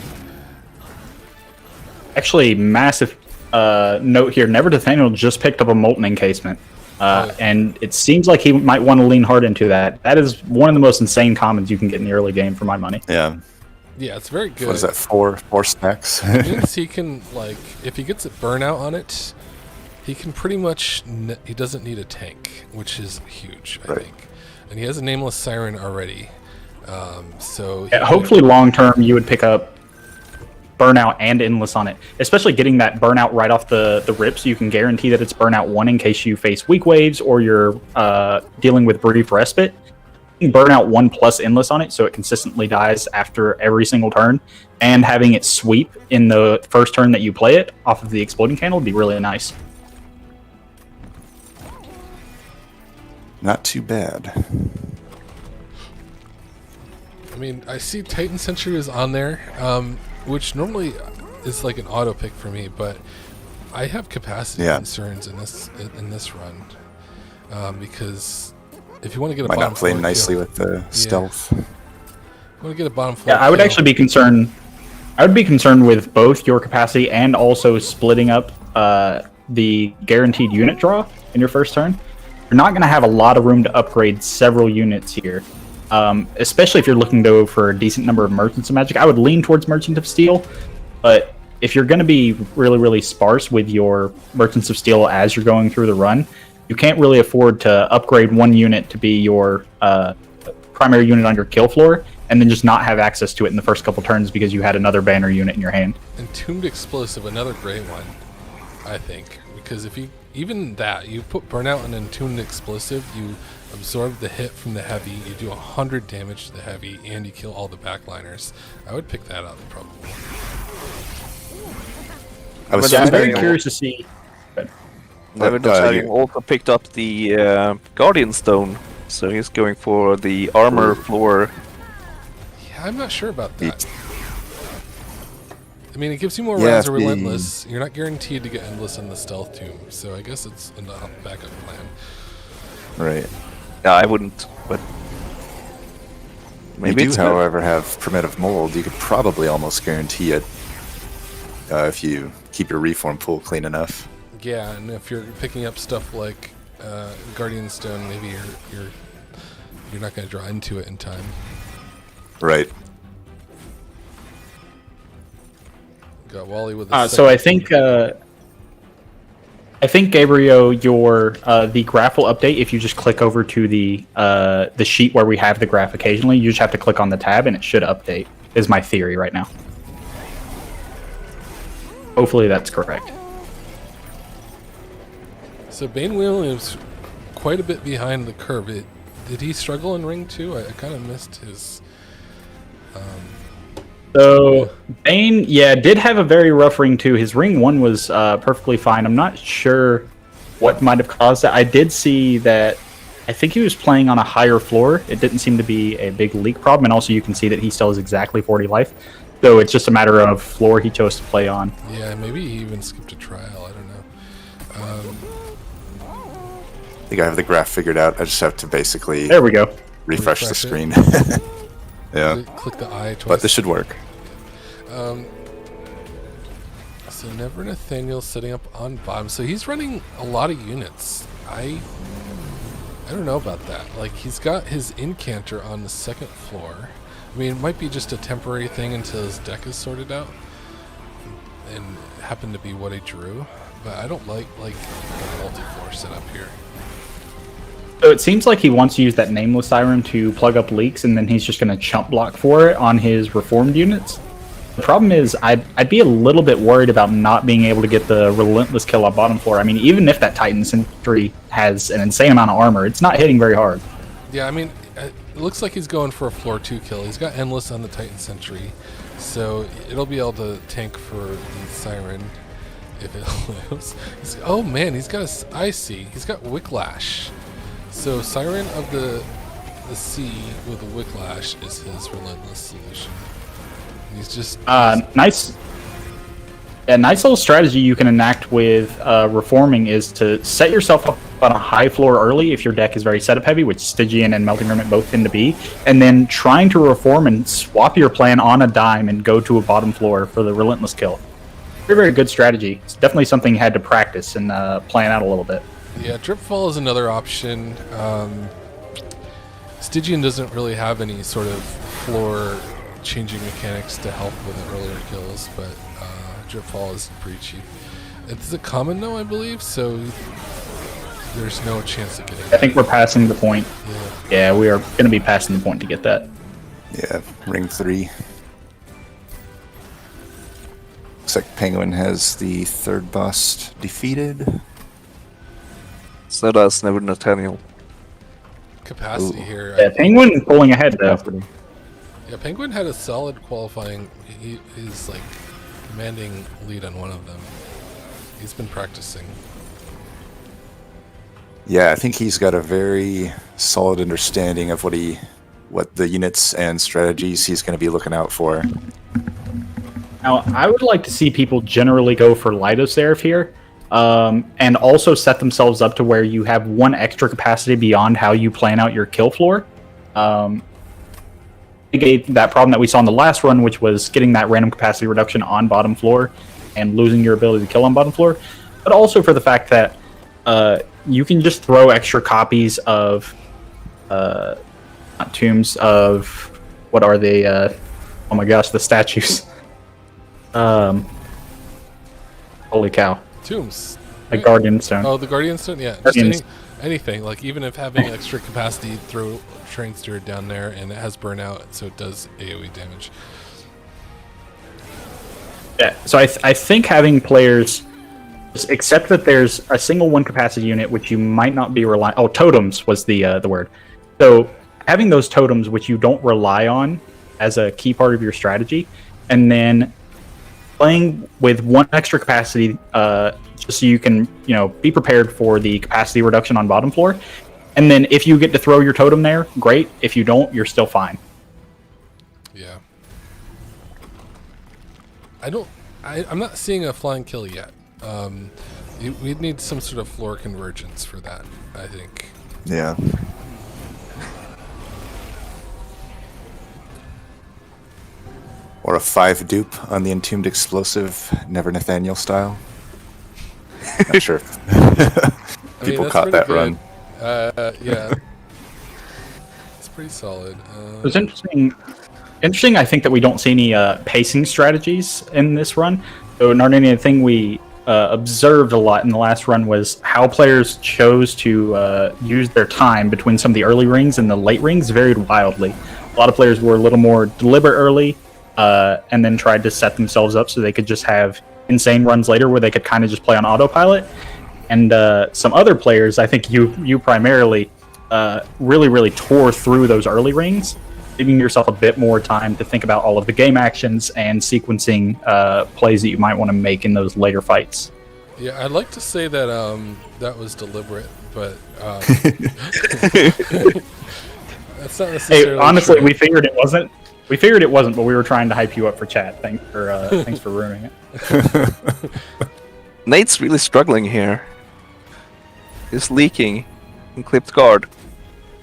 Actually, massive note here. Never Nathaniel just picked up a Molten Encasement. And it seems like he might want to lean hard into that. That is one of the most insane commons you can get in the early game for my money. Yeah. Yeah, it's very good. What is that, four stacks? It means he can, like, if he gets a burnout on it, he can pretty much, he doesn't need a tank, which is huge, I think. And he has a Nameless Siren already. So hopefully long term you would pick up Burnout and Endless on it, especially getting that Burnout right off the rip, so you can guarantee that it's Burnout 1 in case you face weak waves or you're dealing with Brief Respite. Burnout 1 plus Endless on it, so it consistently dies after every single turn, and having it sweep in the first turn that you play it off of the Exploding Candle would be really nice. Not too bad. I mean, I see Titan Sentry is on there, which normally is like an auto pick for me, but I have capacity concerns in this run because if you want to get a might bottom not play floor nicely kill, with the stealth. You want to get a bottom floor. I would actually be concerned. I would be concerned with both your capacity and also splitting up the guaranteed unit draw in your first turn. You're not going to have a lot of room to upgrade several units here. Especially if you're looking to go for a decent number of Merchants of Magic. I would lean towards Merchant of Steel, but if you're going to be really, really sparse with your Merchants of Steel as you're going through the run, you can't really afford to upgrade one unit to be your primary unit on your kill floor and then just not have access to it in the first couple turns because you had another banner unit in your hand. Entombed Explosive, another great one, I think, because if you even that you put Burnout and Entombed Explosive, you absorb the hit from the heavy, you do 100 damage to the heavy, and you kill all the backliners. I would pick that up probably. I'm very curious to see. Never Nathaniel also picked up the Guardian Stone, so he's going for the armor floor. Yeah, I'm not sure about that. I mean, it gives you more rounds of Relentless. You're not guaranteed to get Endless in the Stealth Tomb, so I guess it's a backup plan. Right. Yeah, I wouldn't, but maybe you do, however, have Primitive Mold. You could probably almost guarantee it if you keep your reform pool clean enough. Yeah, and if you're picking up stuff like Guardian Stone, maybe you're not going to draw into it in time. Right. Got Wally with the so I think Gabriot, your the graph will update if you just click over to the sheet where we have the graph occasionally. You just have to click on the tab and it should update, is my theory right now. Hopefully that's correct. So Bane Williams quite a bit behind the curve. Did he struggle in Ring 2? I kind of missed his... So Bane, did have a very rough Ring 2. His Ring 1 was perfectly fine. I'm not sure what might have caused that. I did see that I think he was playing on a higher floor. It didn't seem to be a big leak problem, and also you can see that he still has exactly 40 life. So it's just a matter of floor he chose to play on. Yeah, maybe he even skipped a trial. I don't know. I think I have the graph figured out. I just have to basically There we go. refresh the Refresh screen. Yeah, Click the eye twice. but this should work. So Never Nathaniel setting up on bottom. So he's running a lot of units. I don't know about that. Like, he's got his incanter on the second floor. I mean, it might be just a temporary thing until his deck is sorted out, and it happened to be what I drew. But I don't like the multi-floor setup here. So it seems like he wants to use that Nameless Siren to plug up leaks, and then he's just going to chump block for it on his reformed units. The problem is, I'd be a little bit worried about not being able to get the Relentless kill on bottom floor. I mean, even if that Titan Sentry has an insane amount of armor, it's not hitting very hard. Yeah, I mean, it looks like he's going for a floor 2 kill. He's got Endless on the Titan Sentry, so it'll be able to tank for the Siren if it lives. Oh man, he's got I see. He's got Wicklash. So Siren of the Sea with a Wicklash is his Relentless solution. He's just nice. A nice little strategy you can enact with reforming is to set yourself up on a high floor early if your deck is very setup heavy, which Stygian and Melting Remnant both tend to be, and then trying to reform and swap your plan on a dime and go to a bottom floor for the Relentless kill. Very, very good strategy. It's definitely something you had to practice and plan out a little bit. Yeah, Dripfall is another option. Stygian doesn't really have any sort of floor changing mechanics to help with the earlier kills, but Dripfall is pretty cheap. It's a common though, I believe, so there's no chance of getting I think we're passing the point. Yeah. Yeah, we are going to be passing the point to get that. Yeah, ring 3. Looks like Penguin has the third boss defeated. So does Never Nathaniel. capacity here. Yeah, Penguin pulling ahead though. Yeah, Penguin had a solid qualifying. He's like commanding lead on one of them. He's been practicing. Yeah, I think he's got a very solid understanding of what the units and strategies he's going to be looking out for. Now, I would like to see people generally go for Light-O-Seraph here, and also set themselves up to where you have one extra capacity beyond how you plan out your kill floor. Negate that problem that we saw in the last run, which was getting that random capacity reduction on bottom floor and losing your ability to kill on bottom floor, but also for the fact that you can just throw extra copies of not tombs of what are they? Oh my gosh, the statues. Holy cow! Tombs. A Guardian Stone. Oh, the Guardian Stone? Yeah. Just Guardians. anything. Like, even if having extra capacity, throw Train Steer down there, and it has burnout, so it does AoE damage. Yeah, so I think having players just accept that there's a single one capacity unit which you might not be relying. Oh, totems was the word. So having those totems which you don't rely on as a key part of your strategy, and then playing with one extra capacity, just so you can be prepared for the capacity reduction on bottom floor. And then if you get to throw your totem there, great. If you don't, you're still fine. Yeah. I'm not seeing a flying kill yet. We'd need some sort of floor convergence for that, I think. Yeah. Or a 5 dupe on the Entombed Explosive, Never Nathaniel style. Not sure if people that's caught pretty that good. run. Yeah. It's pretty solid. It was interesting. Interesting, I think that we don't see any pacing strategies in this run. So, Narnia, the thing we observed a lot in the last run was how players chose to use their time between some of the early rings and the late rings varied wildly. A lot of players were a little more deliberate early, and then tried to set themselves up so they could just have insane runs later where they could kind of just play on autopilot. And some other players, I think you primarily, really tore through those early rings, giving yourself a bit more time to think about all of the game actions and sequencing plays that you might want to make in those later fights. Yeah, I'd like to say that that was deliberate, but that's not necessarily Hey, honestly, true. we figured it wasn't. We figured it wasn't, but we were trying to hype you up for chat. Thanks for ruining it. Nate's really struggling here. He's leaking in clipped guard.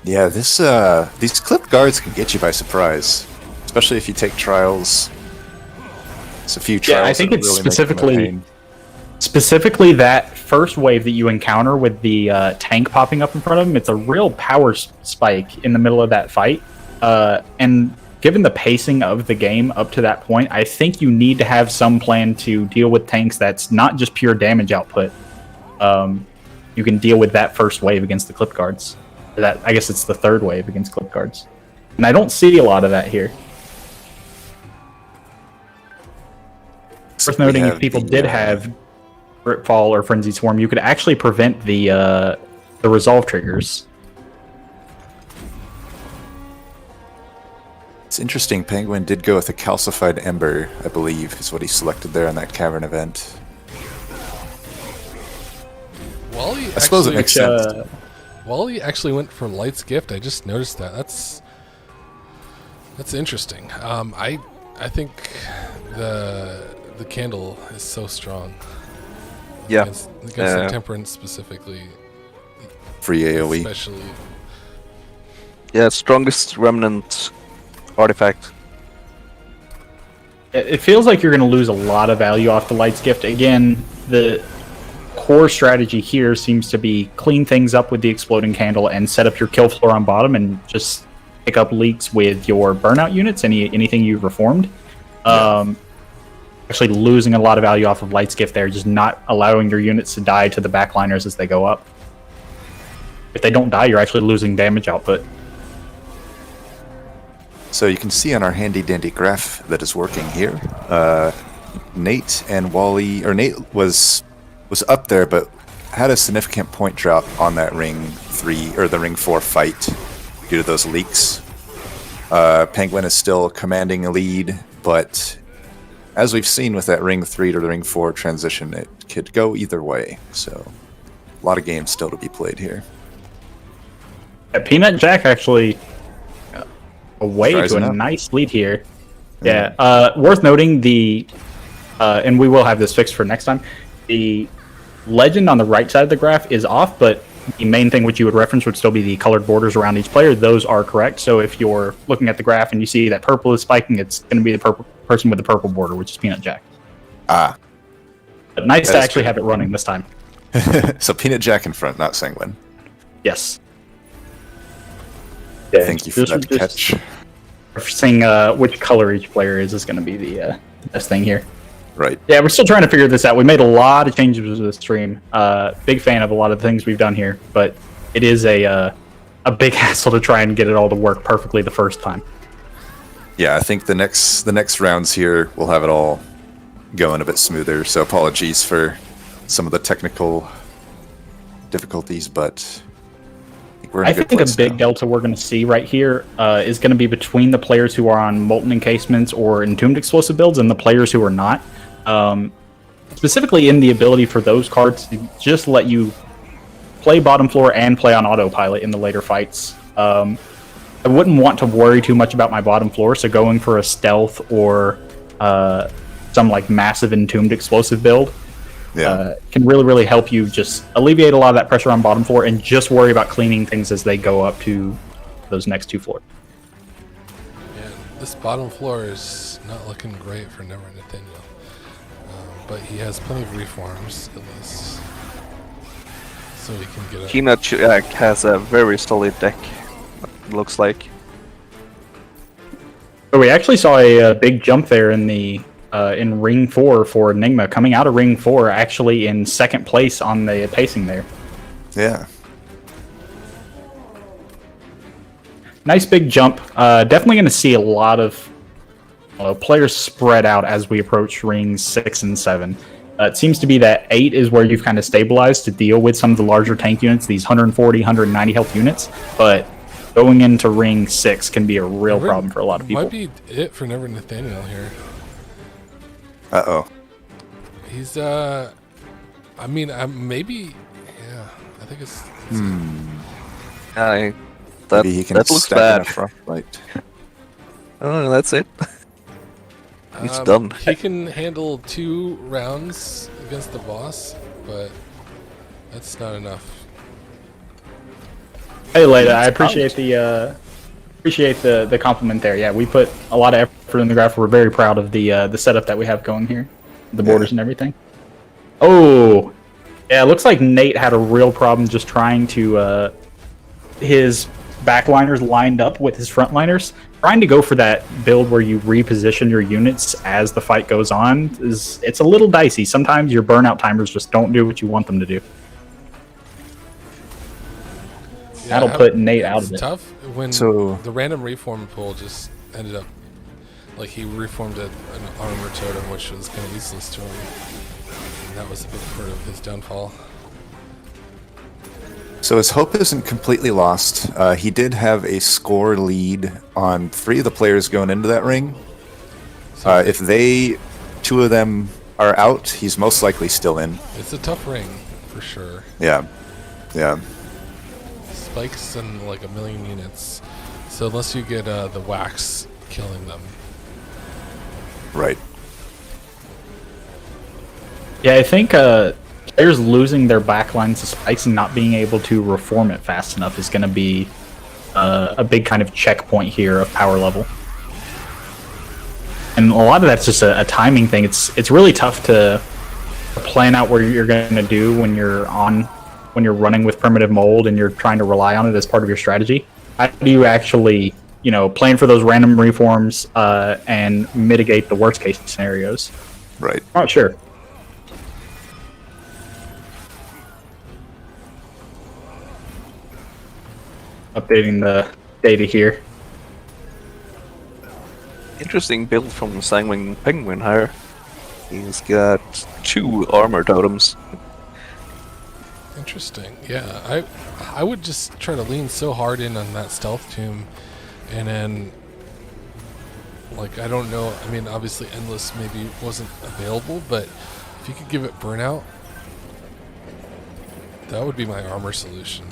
Yeah, these clipped guards can get you by surprise, especially if you take trials. It's a few trials. Yeah, I think that it's really make them a pain. specifically that first wave that you encounter with the tank popping up in front of him. It's a real power spike in the middle of that fight, and given the pacing of the game up to that point, I think you need to have some plan to deal with tanks that's not just pure damage output. You can deal with that first wave against the clip guards. I guess it's the third wave against clip guards, and I don't see a lot of that here. Worth noting, if people did have Grip Fall or Frenzy Swarm, you could actually prevent the resolve triggers. It's interesting. Penguin did go with a calcified ember, I believe, is what he selected there on that cavern event. Wally I suppose it makes sense. Wally actually went for Light's Gift. I just noticed that. That's interesting. I think the candle is so strong. Yeah. Against the Temperance specifically. Free AoE. Especially. Yeah, strongest remnant artifact. It feels like you're going to lose a lot of value off the Light's Gift. Again, the core strategy here seems to be clean things up with the exploding candle and set up your kill floor on bottom and just pick up leaks with your burnout units, anything you've reformed. Actually losing a lot of value off of Light's Gift there, just not allowing your units to die to the backliners as they go up. If they don't die, you're actually losing damage output. So you can see on our handy dandy graph that is working here, Nate and Wally, or Nate was up there, but had a significant point drop on that ring 3 or the ring 4 fight due to those leaks. Penguin is still commanding a lead, but as we've seen with that ring 3 to the ring 4 transition, it could go either way. So a lot of games still to be played here. Peanut Jack actually away to a nice lead here. Yeah, worth noting and we will have this fixed for next time. The legend on the right side of the graph is off, but the main thing which you would reference would still be the colored borders around each player. Those are correct. So if you're looking at the graph and you see that purple is spiking, it's going to be the purple person with the purple border, which is Peanut Jack. Ah. But nice to actually have it running this time. So Peanut Jack in front, not Sanguine. Yes. Yeah, thank you for that catch. Referencing which color each player is going to be the best thing here. Right. Yeah, we're still trying to figure this out. We made a lot of changes to the stream. Big fan of a lot of the things we've done here, but it is a big hassle to try and get it all to work perfectly the first time. Yeah, I think the next rounds here we'll have it all going a bit smoother. So apologies for some of the technical difficulties, but we're in a good place a big now. delta we're going to see right here is going to be between the players who are on Molten Encasements or Entombed Explosive builds and the players who are not. Specifically in the ability for those cards to just let you play bottom floor and play on autopilot in the later fights. I wouldn't want to worry too much about my bottom floor, so going for a stealth or some like massive Entombed Explosive build can really, really help you just alleviate a lot of that pressure on bottom floor and just worry about cleaning things as they go up to those next two floors. Yeah, this bottom floor is not looking great for Never Nathaniel. But he has plenty of reforms, at least. So he can get Peanut Jack has a very solid deck, it looks like. So we actually saw a big jump there in the in Ring 4 for Enigma, coming out of Ring 4 actually in second place on the pacing there. Yeah. Nice big jump. Definitely going to see a lot of players spread out as we approach Rings 6 and 7. It seems to be that 8 is where you've kind of stabilized to deal with some of the larger tank units, these 140, 190 health units, but going into Ring 6 can be a real problem for a lot of people. Might be it for Never Nathaniel here. Uh-oh. He's, I mean, maybe, yeah, I think it's... Maybe he can that looks stack bad. in a front fight. Oh, that's it. He's done. He can handle 2 rounds against the boss, but that's not enough. Hey, Leda, I appreciate the compliment there. Yeah, we put a lot of effort in the graph. We're very proud of the setup that we have going here, the borders and everything. Oh, yeah, it looks like Nate had a real problem just trying to his backliners lined up with his frontliners. Trying to go for that build where you reposition your units as the fight goes on it's a little dicey. Sometimes your burnout timers just don't do what you want them to do. Yeah, That'll put Nate out of it. It's tough when the random reform pool just ended up like he reformed an armor totem, which was kind of useless to him. And that was a big part of his downfall. So his hope isn't completely lost. He did have a score lead on 3 of the players going into that ring. If 2 of them are out, he's most likely still in. It's a tough ring, for sure. Yeah. Spikes in like 1 million units. So unless you get the wax killing them. Right. Yeah, I think players losing their backlines to spikes and not being able to reform it fast enough is going to be a big kind of checkpoint here of power level. And a lot of that's just a timing thing. It's really tough to plan out what you're going to do when you're running with primitive mold and you're trying to rely on it as part of your strategy. How do you actually, plan for those random reforms and mitigate the worst case scenarios? Right. Not sure. Updating the data here. Interesting build from Sanguine Penguin here. He's got 2 armor totems. Interesting. Yeah, I would just try to lean so hard in on that stealth tomb, and then like I don't know. I mean, obviously endless maybe wasn't available, but if you could give it burnout, that would be my armor solution.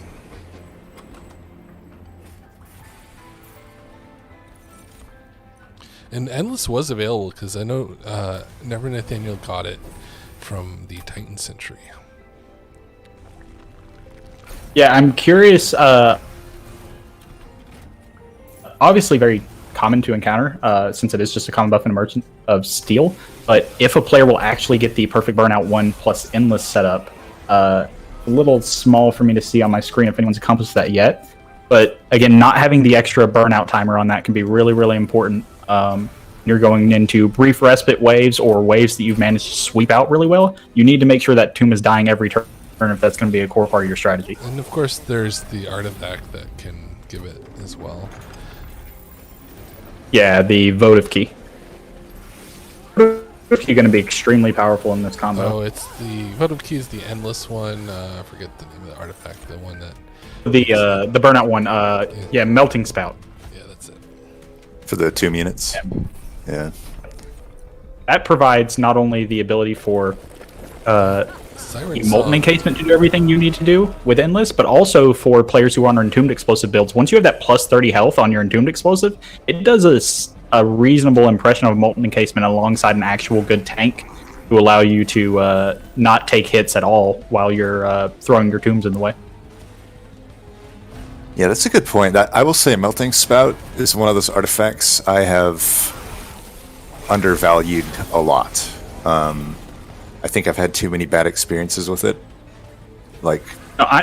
And endless was available because I know Never Nathaniel got it from the Titan Sentry. Yeah, I'm curious. Obviously, very common to encounter since it is just a common buff and a merchant of steel. But if a player will actually get the perfect burnout 1 plus endless setup, a little small for me to see on my screen if anyone's accomplished that yet. But again, not having the extra burnout timer on that can be really, really important. You're going into brief respite waves or waves that you've managed to sweep out really well. You need to make sure that tomb is dying every turn if that's going to be a core part of your strategy. And of course, there's the artifact that can give it as well. Yeah, the votive key. Votive key going to be extremely powerful in this combo. Oh, it's the votive key is the endless one. I forget the name of the artifact. The one that the burnout one. Yeah, melting spout. Yeah, that's it. For the tomb units. Yeah. That provides not only the ability for molten encasement to do everything you need to do with endless, but also for players who are on entombed explosive builds. Once you have that plus 30 health on your entombed explosive, it does a reasonable impression of molten encasement alongside an actual good tank to allow you to not take hits at all while you're throwing your tombs in the way. Yeah, that's a good point. I will say Melting Spout is one of those artifacts I have undervalued a lot. I think I've had too many bad experiences with it. Like, no, I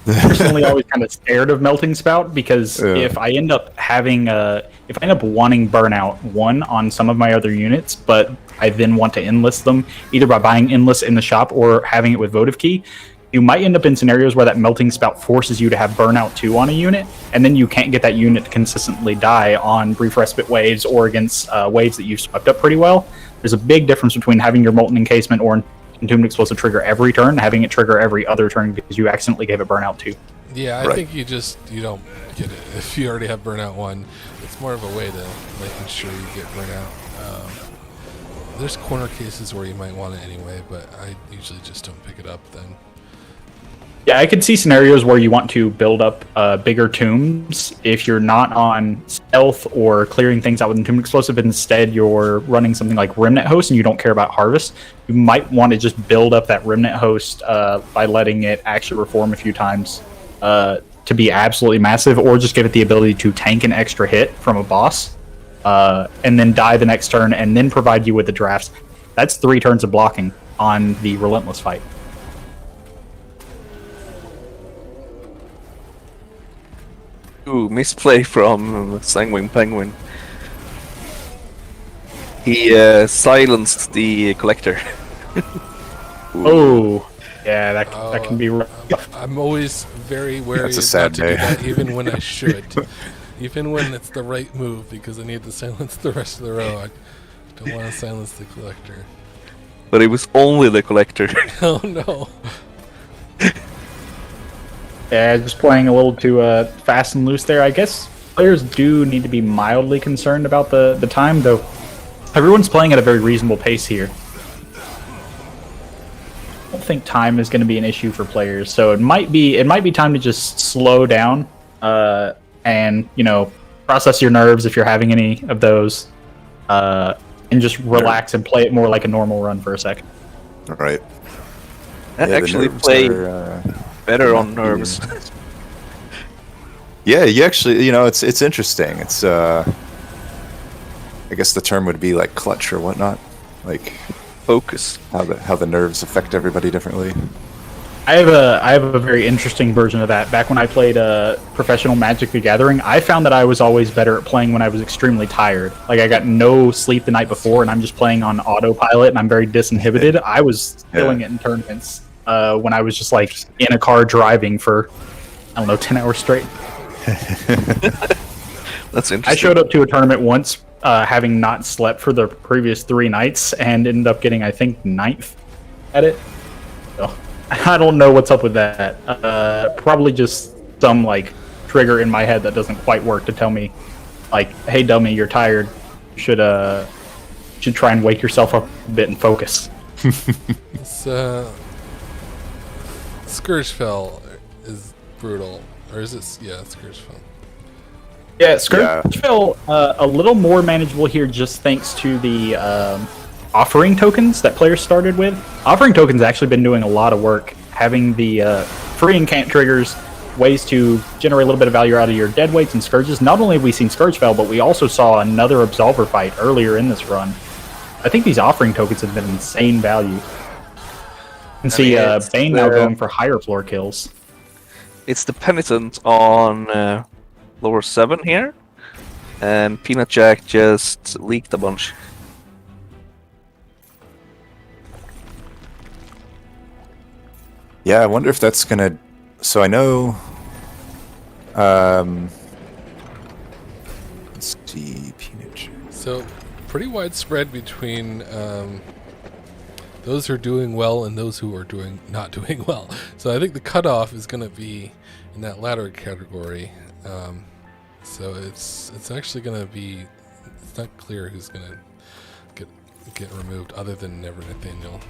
personally always kind of scared of Melting Spout because if I end up wanting Burnout 1 on some of my other units, but I then want to enlist them either by buying Endless in the shop or having it with Votive Key, you might end up in scenarios where that Melting Spout forces you to have Burnout 2 on a unit, and then you can't get that unit to consistently die on brief respite waves or against waves that you've swept up pretty well. There's a big difference between having your Molten Encasement or Entombed Explosive trigger every turn and having it trigger every other turn because you accidentally gave it Burnout 2. Yeah, I think you don't get it. If you already have Burnout 1, it's more of a way to making sure you get Burnout. There's corner cases where you might want it anyway, but I usually just don't pick it up then. Yeah, I could see scenarios where you want to build up bigger tombs if you're not on stealth or clearing things out with a tomb explosive. Instead, you're running something like Remnant Host and you don't care about harvest. You might want to just build up that Remnant Host by letting it actually reform a few times to be absolutely massive, or just give it the ability to tank an extra hit from a boss and then die the next turn and then provide you with the drafts. That's 3 turns of blocking on the Relentless fight. Ooh, misplay from Sanguine Penguin. He silenced the collector. Oh, yeah, that can be rough. I'm always very wary That's a not sad to do day. that, even when I should. Even when it's the right move, because I need to silence the rest of the row. I don't want to silence the collector. But it was only the collector. Oh no. Yeah, just playing a little too fast and loose there. I guess players do need to be mildly concerned about the time, though. Everyone's playing at a very reasonable pace here. I don't think time is going to be an issue for players, so it might be time to just slow down and process your nerves if you're having any of those, and just relax and play it more like a normal run for a second. All right. I the actually nerves play are, better on nerves. Yeah, you actually, it's interesting. It's I guess the term would be like clutch or whatnot, like Focus. how the nerves affect everybody differently. I have a very interesting version of that. Back when I played professional Magic the Gathering, I found that I was always better at playing when I was extremely tired. Like I got no sleep the night before, and I'm just playing on autopilot, and I'm very disinhibited. I was killing it in tournaments when I was just like in a car driving for 10 hours straight. That's interesting. I showed up to a tournament once, having not slept for the previous 3 nights, and ended up getting, I think, 9th at it. So, I don't know what's up with that. Probably just some trigger in my head that doesn't quite work to tell me, hey dummy, you're tired. You should try and wake yourself up a bit and focus. It's, Scourgefell is brutal. Or is it? Yeah, Scourgefell. Yeah, Scourgefell a little more manageable here, just thanks to the offering tokens that players started with. Offering tokens actually been doing a lot of work, having the free incant triggers, ways to generate a little bit of value out of your dead weights and scourges. Not only have we seen Scourgefell, but we also saw another Absolver fight earlier in this run. I think these offering tokens have been insane value. You can see Bane now going for higher floor kills. It's the Penitent on lower 7 here, and Peanut Jack just leaked a bunch. Yeah, I wonder if that's gonna. So I know. Let's see, peanut. So, pretty widespread between those who are doing well and those who are not doing well. So I think the cutoff is going to be in that latter category. So it's actually going to be. It's not clear who's going to get removed, other than Never Nathaniel.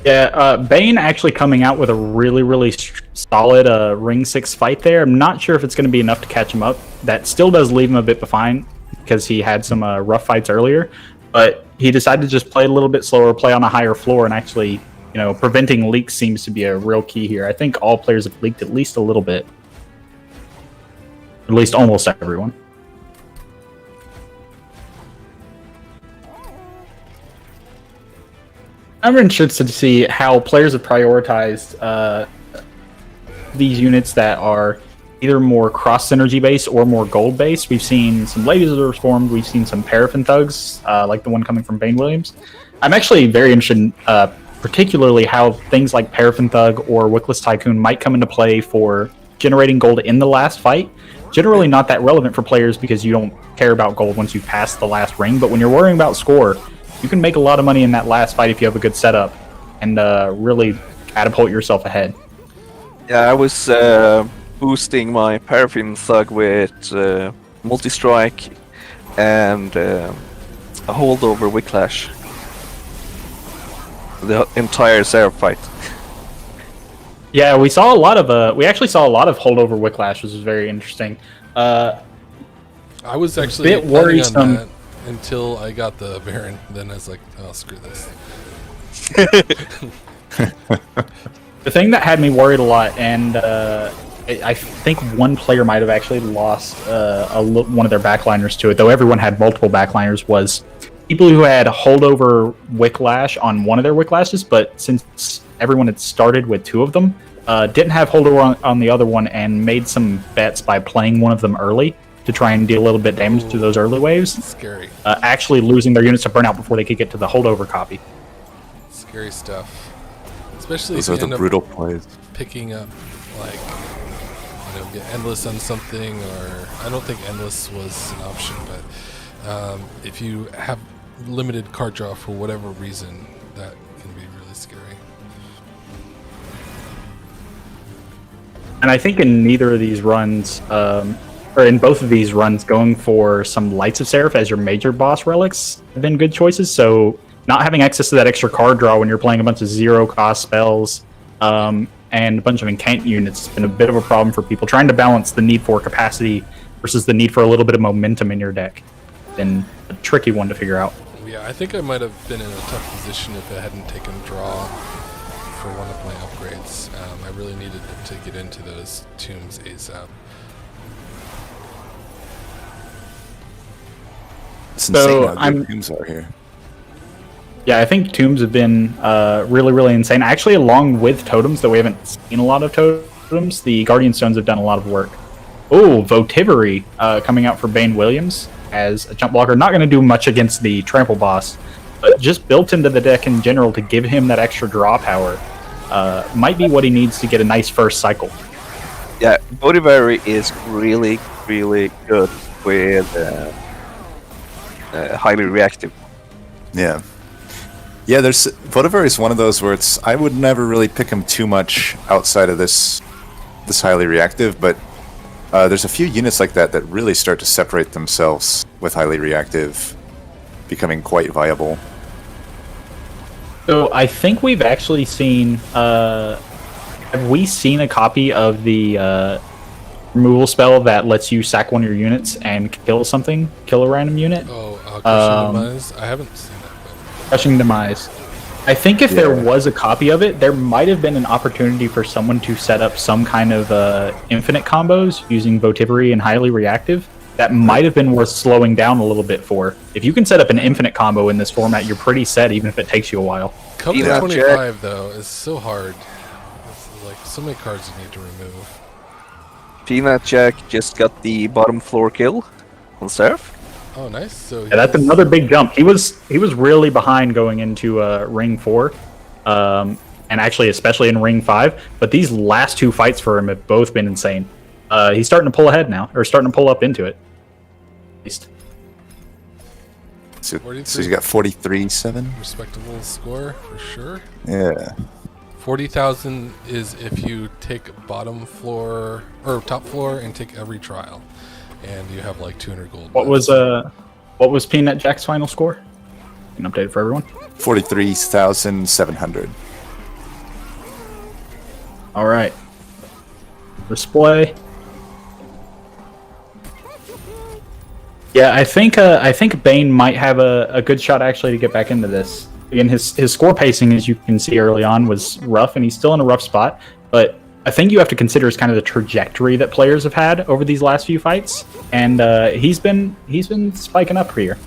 Yeah, Bane actually coming out with a really, really solid Ring 6 fight there. I'm not sure if it's going to be enough to catch him up. That still does leave him a bit behind because he had some rough fights earlier. But he decided to just play a little bit slower, play on a higher floor, and actually, preventing leaks seems to be a real key here. I think all players have leaked at least a little bit. At least almost everyone. I'm interested to see how players have prioritized these units that are either more cross synergy based or more gold based. We've seen some Ladies of the Reformed, we've seen some Paraffin Thugs, like the one coming from Bane Williams. I'm actually very interested in particularly how things like Paraffin Thug or Wickless Tycoon might come into play for generating gold in the last fight. Generally not that relevant for players because you don't care about gold once you've passed the last ring, but when you're worrying about score, you can make a lot of money in that last fight if you have a good setup and really catapult yourself ahead. Yeah, I was boosting my Paraffin Thug with multi-strike and a holdover Wicklash. The entire Seraph fight. Yeah, we saw a lot of we actually saw a lot of holdover Wicklash, which was very interesting. I was actually bit planning on worrisome. that until I got the Baron. Then I was like, oh, screw this. The thing that had me worried a lot, and I think one player might have actually lost one of their backliners to it, though everyone had multiple backliners, was people who had holdover Wicklash on one of their Wicklashes, but since everyone had started with two of them, didn't have holdover on the other one, and made some bets by playing one of them early to try and deal a little bit damage to those early waves. Scary. Actually losing their units to burnout before they could get to the holdover copy. Scary stuff. Especially Those if are you the end brutal up plays. picking up, like, get endless on something, or I don't think endless was an option, but if you have limited card draw for whatever reason, that can be really scary. And I think in neither of these runs, or in both of these runs, going for some Lights of Seraph as your major boss relics have been good choices. So not having access to that extra card draw when you're playing a bunch of zero-cost spells and a bunch of incant units has been a bit of a problem for people. Trying to balance the need for capacity versus the need for a little bit of momentum in your deck. Been a tricky one to figure out. Yeah, I think I might have been in a tough position if I hadn't taken draw for one of my upgrades. I really needed to get into those tombs ASAP. It's insane So how I'm- good tombs are here. Yeah, I think tombs have been really, really insane. Actually, along with totems, though we haven't seen a lot of totems, the Guardian Stones have done a lot of work. Oh, Votivary coming out for Bane Williams as a jump blocker. Not going to do much against the trample boss, but just built into the deck in general to give him that extra draw power might be what he needs to get a nice first cycle. Yeah, Bodivari is really, really good with highly reactive. Yeah. Yeah, there's Votivar is one of those where I would never really pick him too much outside of this highly reactive, but there's a few units like that that really start to separate themselves with highly reactive, becoming quite viable. So I think we've actually seen. Have we seen a copy of the removal spell that lets you sack one of your units and kill a random unit? Oh, Crushing Demise? I haven't seen that. Crushing Demise. I think if there was a copy of it, there might have been an opportunity for someone to set up some kind of infinite combos using Votivary and highly reactive. That might have been worth slowing down a little bit for. If you can set up an infinite combo in this format, you're pretty set, even if it takes you a while. Cover Yeah, 25, though, is so hard. It's like so many cards you need to remove. Peanut Jack just got the bottom floor kill on Seraph. Oh, nice. So Yeah, that's another big jump. He was really behind going into Ring 4, and actually especially in Ring 5. But these last two fights for him have both been insane. He's starting to pull ahead now, or starting to pull up into it. At least. So 43. he's got 43-7. respectable score for sure. Yeah. 40,000 is if you take bottom floor or top floor and take every trial, and you have like 200 gold. What was Peanut Jack's final score? An update for everyone. 43,700. All right. Display. Yeah, I think Bane might have a good shot actually to get back into this. Again, his score pacing, as you can see early on, was rough, and he's still in a rough spot. But I think you have to consider is kind of the trajectory that players have had over these last few fights, and he's been spiking up here.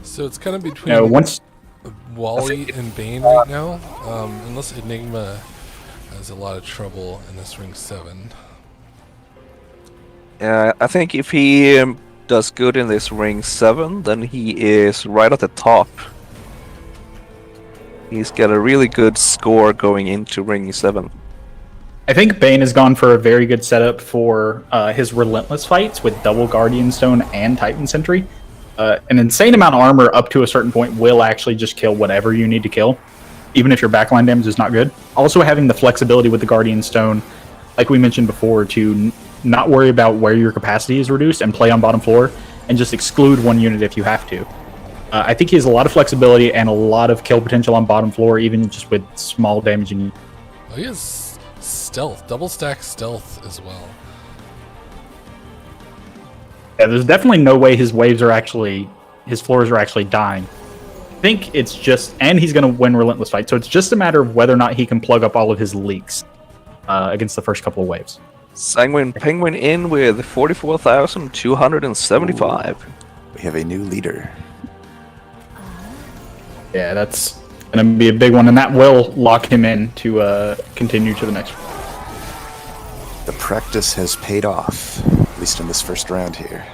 So it's kind of between Once Wally and Bane right now, unless Enigma has a lot of trouble in this Ring 7. Yeah, I think if he does good in this Ring 7, then he is right at the top. He's got a really good score going into Ring 7. I think Bane has gone for a very good setup for his relentless fights with double Guardian Stone and Titan Sentry. An insane amount of armor up to a certain point will actually just kill whatever you need to kill, even if your backline damage is not good. Also having the flexibility with the Guardian Stone, like we mentioned before, to not worry about where your capacity is reduced and play on bottom floor, and just exclude one unit if you have to. I think he has a lot of flexibility and a lot of kill potential on bottom floor, even just with small damaging. Well, he has stealth, double stack stealth as well. Yeah, there's definitely no way his floors are actually dying. I think it's just, and he's going to win Relentless Fight, so it's just a matter of whether or not he can plug up all of his leaks against the first couple of waves. Sanguine Penguin in with 44,275. We have a new leader. Yeah, that's going to be a big one, and that will lock him in to continue to the next one. The practice has paid off, at least in this first round here.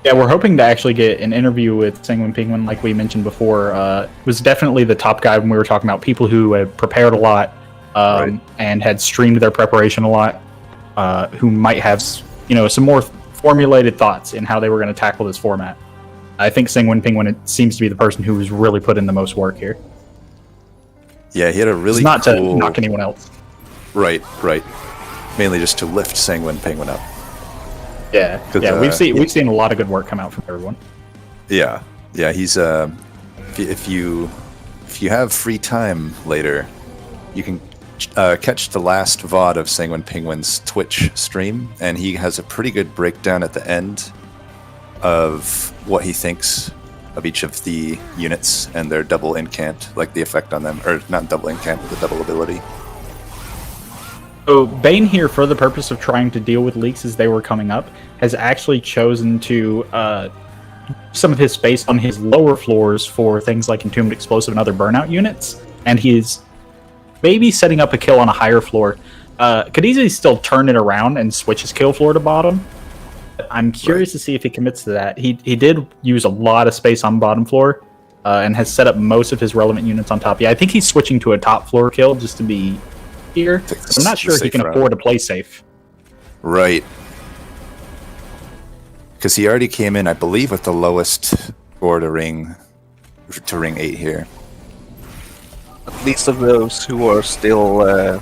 Yeah, we're hoping to actually get an interview with Sanguine Penguin, like we mentioned before. Was definitely the top guy when we were talking about people who had prepared a lot and had streamed their preparation a lot, who might have some more formulated thoughts in how they were going to tackle this format. I think Sanguine Penguin seems to be the person who's really put in the most work here. Yeah, he had a really it's not cool... to knock anyone else. Right. Mainly just to lift Sanguine Penguin up. Yeah, we've seen a lot of good work come out from everyone. Yeah, he's if you have free time later, you can catch the last VOD of Sanguine Penguin's Twitch stream, and he has a pretty good breakdown at the end of what he thinks of each of the units and their double incant, like the effect on them, or not double incant, but the double ability. So Bane here, for the purpose of trying to deal with leaks as they were coming up, has actually chosen to some of his space on his lower floors for things like Entombed Explosive and other burnout units, and he's maybe setting up a kill on a higher floor. Could easily still turn it around and switch his kill floor to bottom. I'm curious to see if he commits to that. He did use a lot of space on bottom floor and has set up most of his relevant units on top. Yeah, I think he's switching to a top floor kill just to be here. I'm not sure he can afford to play safe. Right. Because he already came in, I believe, with the lowest score to ring 8 here. At least of those who are still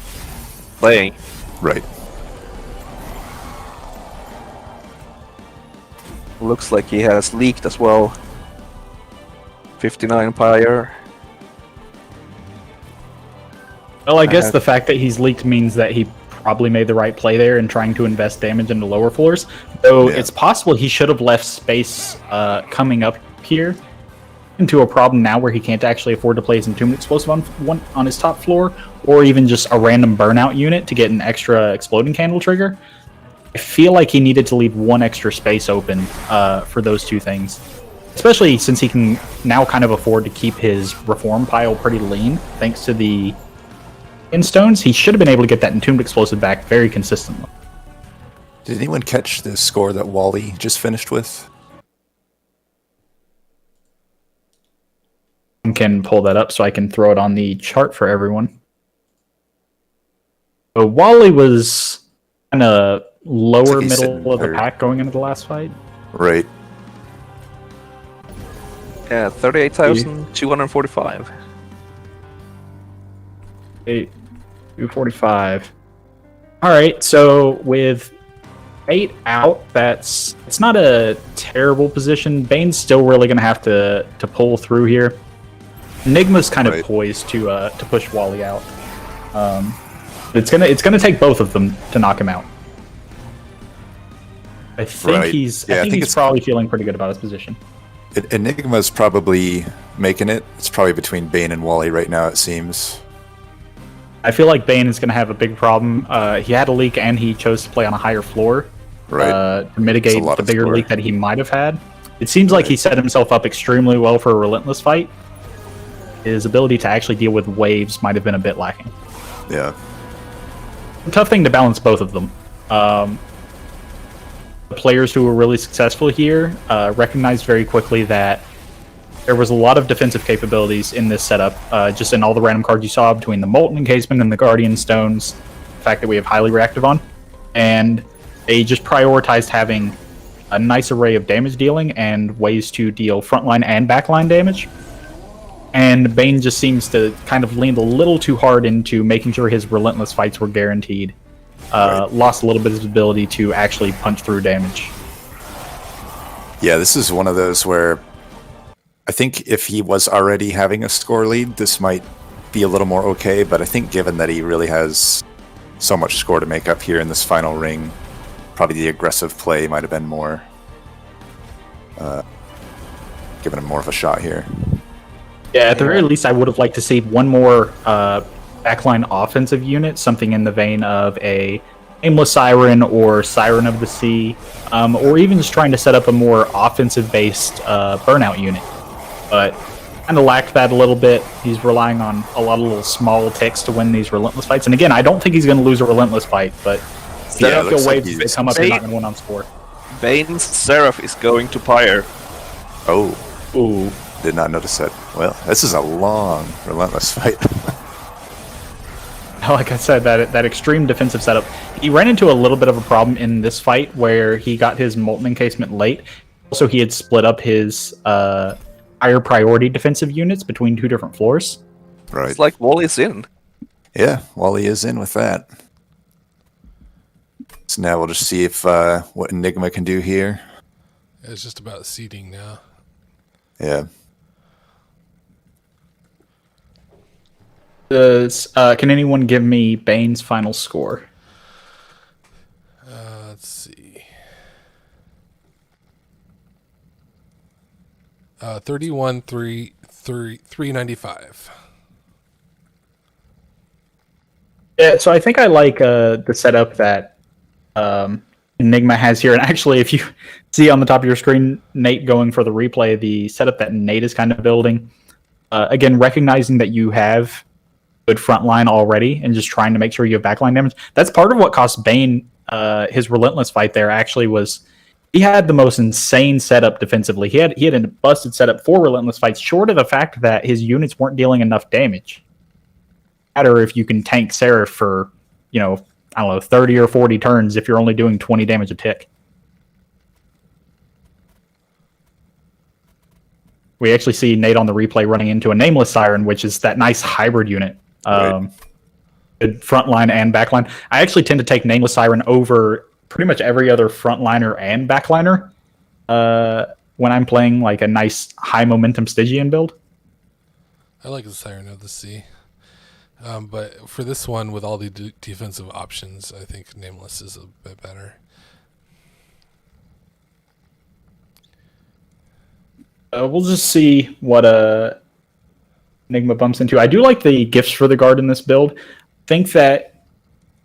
playing. Right. Looks like he has leaked as well. 59 Pyre. Well, I guess the fact that he's leaked means that he probably made the right play there in trying to invest damage into lower floors. Though it's possible he should have left space coming up here into a problem now where he can't actually afford to play his Entombed Explosive on his top floor, or even just a random burnout unit to get an extra exploding candle trigger. I feel like he needed to leave one extra space open for those two things. Especially since he can now kind of afford to keep his reform pile pretty lean, thanks to the stones. He should have been able to get that Entombed Explosive back very consistently. Did anyone catch the score that Wally just finished with? I can pull that up so I can throw it on the chart for everyone. So Wally was kind of lower middle of the pack going into the last fight. Right. Yeah, 38,245. 245. All right, so with 8 out, it's not a terrible position. Bane's still really going to have to pull through here. Enigma's kind of poised to push Wally out. It's gonna take both of them to knock him out. I think he's probably feeling pretty good about his position. Enigma's probably making it. It's probably between Bane and Wally right now, it seems. I feel like Bane is going to have a big problem. He had a leak and he chose to play on a higher floor to mitigate the bigger leak that he might have had. It seems like he set himself up extremely well for a relentless fight. His ability to actually deal with waves might have been a bit lacking. Yeah. A tough thing to balance both of them. The players who were really successful here recognized very quickly that there was a lot of defensive capabilities in this setup, just in all the random cards you saw between the Molten Encasement and the Guardian Stones, the fact that we have highly reactive on, and they just prioritized having a nice array of damage dealing and ways to deal frontline and backline damage. And Bane just seems to kind of lean a little too hard into making sure his relentless fights were guaranteed. Lost a little bit of his ability to actually punch through damage. Yeah, this is one of those where I think if he was already having a score lead, this might be a little more okay, but I think given that he really has so much score to make up here in this final ring. Probably the aggressive play might have been more, giving him more of a shot here. Yeah, at the very least, I would have liked to see one more backline offensive unit, something in the vein of a Aimless Siren or Siren of the Sea, or even just trying to set up a more offensive-based burnout unit. But kind of lacked that a little bit. He's relying on a lot of little small ticks to win these relentless fights. And again, I don't think he's going to lose a relentless fight, but the uphill waves that come up, you're not going to win on score. Bane's Seraph is going to Pyre. Oh. Ooh. Did not notice that. Well, this is a long, relentless fight. Like I said, that extreme defensive setup. He ran into a little bit of a problem in this fight where he got his Molten Encasement late. Also, he had split up his higher priority defensive units between 2 different floors. Right. It's like Wally's in. Yeah, Wally is in with that. So now we'll just see if what Enigma can do here. It's just about seeding now. Yeah. Can anyone give me Bane's final score? Let's see. 395. Yeah, so I think I like the setup that Enigma has here. And actually, if you see on the top of your screen, Nate going for the replay, the setup that Nate is kind of building, again, recognizing that you have good front line already and just trying to make sure you have backline damage. That's part of what cost Bane his relentless fight there. Actually, was he had the most insane setup defensively. He had a busted setup for relentless fights, short of the fact that his units weren't dealing enough damage. Matter if you can tank Seraph for, I don't know, 30 or 40 turns if you're only doing 20 damage a tick. We actually see Nate on the replay running into a Nameless Siren, which is that nice hybrid unit. Right. Good frontline and backline. I actually tend to take Nameless Siren over pretty much every other frontliner and backliner when I'm playing like a nice high momentum Stygian build. I like the Siren of the Sea. But for this one, with all the defensive options, I think Nameless is a bit better. We'll just see what Enigma bumps into. I do like the gifts for the guard in this build. Think that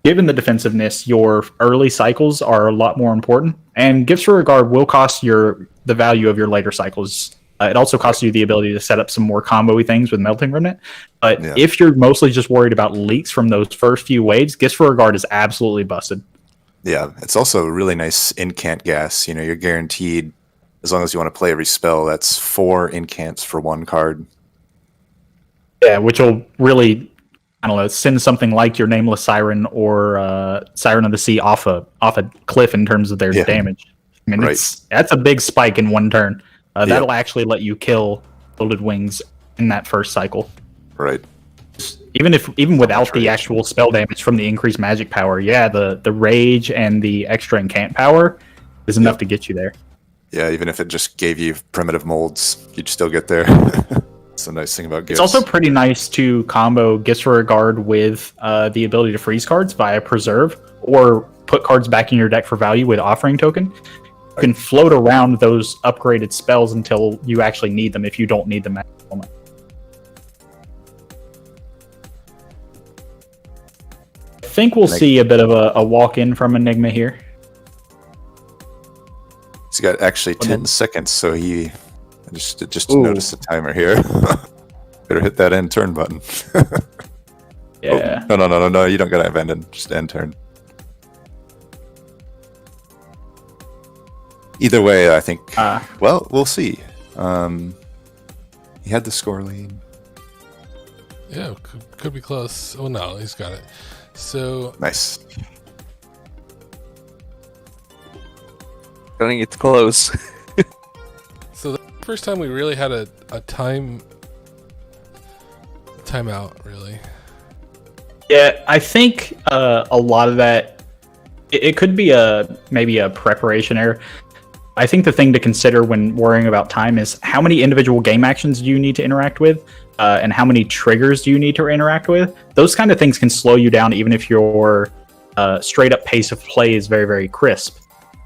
given the defensiveness, your early cycles are a lot more important, and gifts for a guard will cost the value of your later cycles. It also costs you the ability to set up some more combo-y things with Melting Remnant. But if you're mostly just worried about leaks from those first few waves, gifts for a guard is absolutely busted. Yeah, it's also a really nice incant gas. You're guaranteed, as long as you want to play every spell, that's 4 incants for 1 card. Yeah, which will really, send something like your Nameless Siren or Siren of the Sea off a cliff in terms of their damage. I mean, that's a big spike in 1 turn. That'll actually let you kill Gilded Wings in that first cycle. Right. Even without the actual spell damage from the increased magic power, the rage and the extra incant power is enough to get you there. Yeah, even if it just gave you primitive molds, you'd still get there. It's a nice thing about gifts. It's also pretty nice to combo Gifts for a Guard with the ability to freeze cards via Preserve, or put cards back in your deck for value with Offering Token. You can float around those upgraded spells until you actually need them if you don't need them at the moment. I think we'll see a bit of a walk-in from Enigma here. He's got actually 10 seconds, so he just noticed the timer here. Better hit that end turn button. Yeah. Oh, no, you don't got to abandon. Just end turn. Either way, I think. Well, we'll see. He had the score lead. Yeah, could be close. Oh no, he's got it. So nice. Getting it close. So the first time we really had a timeout, really. Yeah, I think a lot of that it could be maybe a preparation error. I think the thing to consider when worrying about time is how many individual game actions do you need to interact with, and how many triggers do you need to interact with. Those kind of things can slow you down, even if you're straight up pace of play is very, very crisp.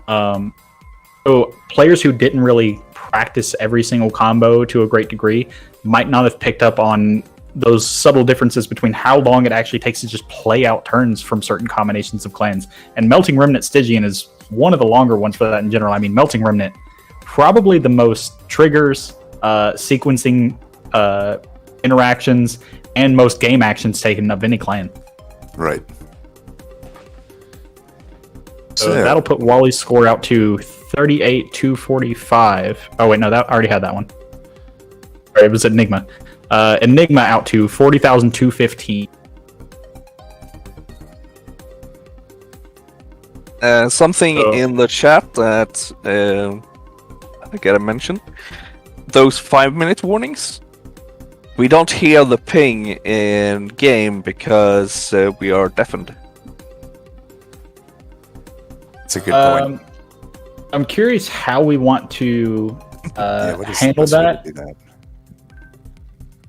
So players who didn't really practice every single combo to a great degree might not have picked up on those subtle differences between how long it actually takes to just play out turns from certain combinations of clans. And Melting Remnant Stygian is one of the longer ones for that in general. I mean, Melting Remnant, probably the most triggers, sequencing interactions, and most game actions taken of any clan. Right. So that'll put Wally's score out to 38-245. Oh, wait, no, that I already had that one. Sorry, it was Enigma. Enigma out to 40,215. Something in the chat that I gotta mention. Those 5-minute warnings. We don't hear the ping in game because we are deafened. That's a good point. I'm curious how we want to handle what's the way that. to do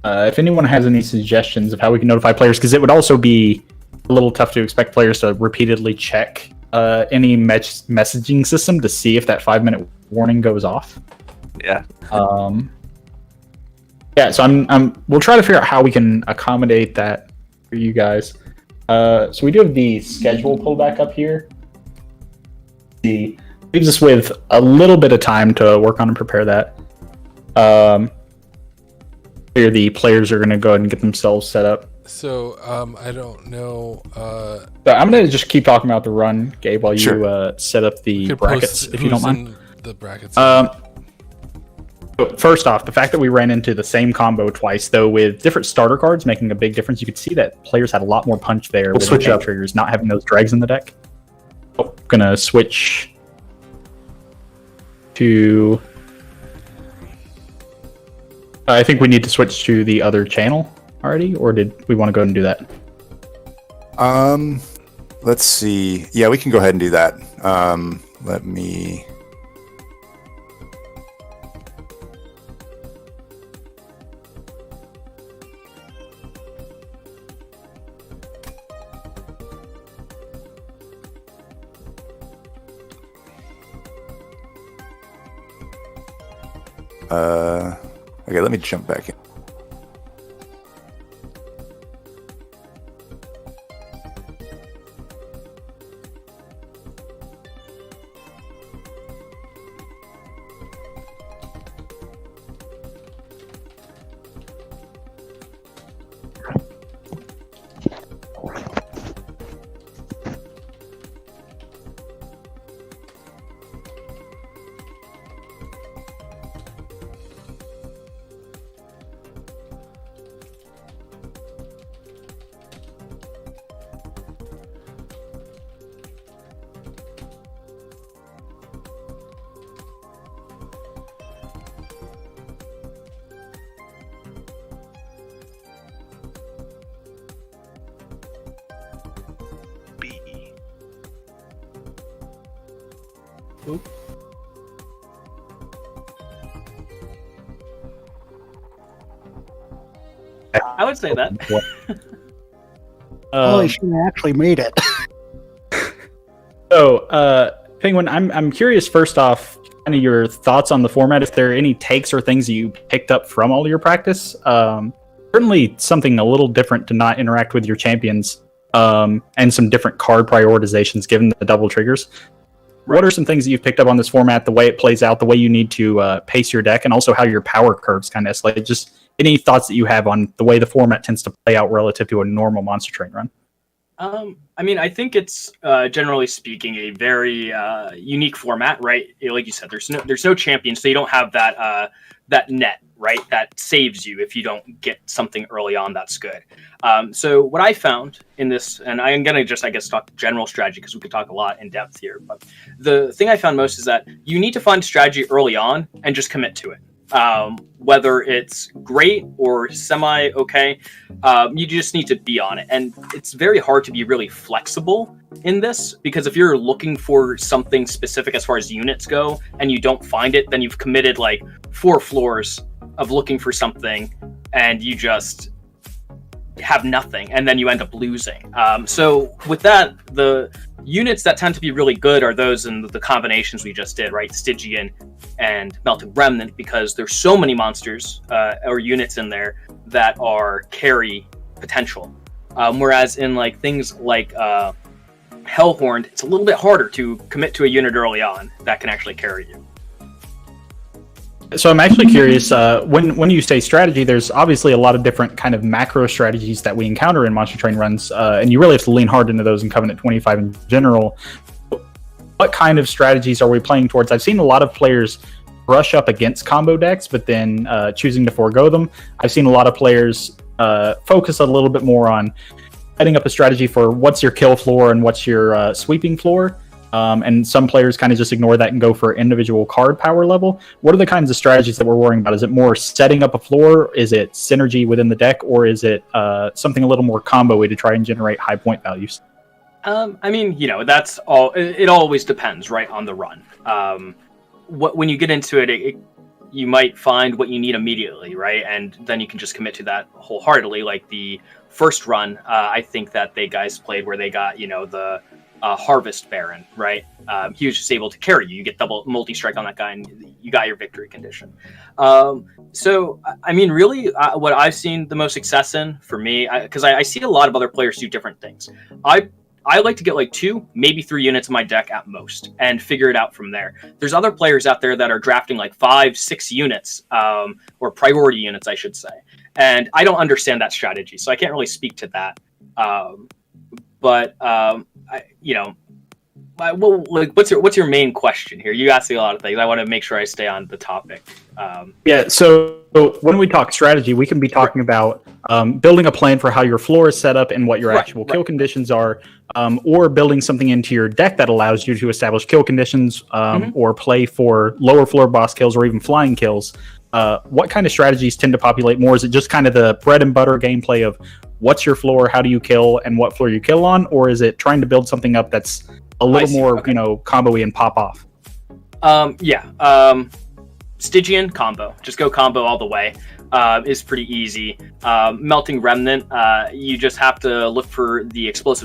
that? If anyone has any suggestions of how we can notify players, because it would also be a little tough to expect players to repeatedly check any messaging system to see if that 5-minute warning goes off. Yeah. Yeah. So we'll try to figure out how we can accommodate that for you guys. So we do have the schedule pulled back up here. The leaves us with a little bit of time to work on and prepare that. Here the players are going to go ahead and get themselves set up. So I don't know. So I'm going to just keep talking about the run, Gabe, while you set up the Could brackets, post if you don't who's mind. in the brackets. So first off, the fact that we ran into the same combo twice, though with different starter cards making a big difference, you could see that players had a lot more punch there with switch the up. triggers, not having those dregs in the deck. Oh, gonna switch to... I think we need to switch to the other channel already, or did we want to go ahead and do that? Let's see. Yeah, we can go ahead and do that. Let me... Okay, let me jump back in. I would say that. Holy shit, I actually made it. So, Penguin, I'm curious, first off, kind of your thoughts on the format, if there are any takes or things you picked up from all your practice. Certainly something a little different to not interact with your champions, and some different card prioritizations given the double triggers. What are some things that you've picked up on this format, the way it plays out, the way you need to pace your deck, and also how your power curves kind of escalate? Just any thoughts that you have on the way the format tends to play out relative to a normal Monster Train run? I mean, I think it's generally speaking a very unique format, right? Like you said, there's no champion, so you don't have that that net, right? That saves you if you don't get something early on. That's good. So what I found in this, and I'm gonna just talk general strategy because we could talk a lot in depth here. But the thing I found most is that you need to find strategy early on and just commit to it. Whether it's great or semi okay, you just need to be on it. And it's very hard to be really flexible in this, because if you're looking for something specific as far as units go and you don't find it, then you've committed like 4 floors of looking for something and you just have nothing, and then you end up losing. So with that, the units that tend to be really good are those in the combinations we just did, right? Stygian and Melting Remnant, because there's so many monsters or units in there that are carry potential. Whereas in like things like Hellhorned, it's a little bit harder to commit to a unit early on that can actually carry you. So I'm actually curious, when you say strategy, there's obviously a lot of different kind of macro strategies that we encounter in Monster Train runs, and you really have to lean hard into those in Covenant 25 in general. What kind of strategies are we playing towards? I've seen a lot of players brush up against combo decks, but then choosing to forego them. I've seen a lot of players focus a little bit more on setting up a strategy for what's your kill floor and what's your sweeping floor. And some players kind of just ignore that and go for individual card power level. What are the kinds of strategies that we're worrying about? Is it more setting up a floor? Is it synergy within the deck? Or is it something a little more combo-y to try and generate high point values? I mean, that's all. It always depends, right, on the run. When you get into it, you might find what you need immediately, right? And then you can just commit to that wholeheartedly. Like the first run, I think that they guys played where they got, the Harvest Baron, right? He was just able to carry you. You get double multi-strike on that guy, and you got your victory condition. So, I mean, really, what I've seen the most success in for me, because I see a lot of other players do different things. I like to get like 2, maybe 3 units in my deck at most, and figure it out from there. There's other players out there that are drafting like 5, 6 units, or priority units, I should say. And I don't understand that strategy, so I can't really speak to that. What's your main question here? You asked me a lot of things. I want to make sure I stay on the topic. So when we talk strategy, we can be talking about building a plan for how your floor is set up and what your actual kill conditions are, or building something into your deck that allows you to establish kill conditions, or play for lower floor boss kills or even flying kills. What kind of strategies tend to populate more? Is it just kind of the bread and butter gameplay of what's your floor, how do you kill, and what floor you kill on? Or is it trying to build something up that's a little more, combo-y and pop off? Stygian combo. Just go combo all the way. Is pretty easy. Melting Remnant, you just have to look for the explosive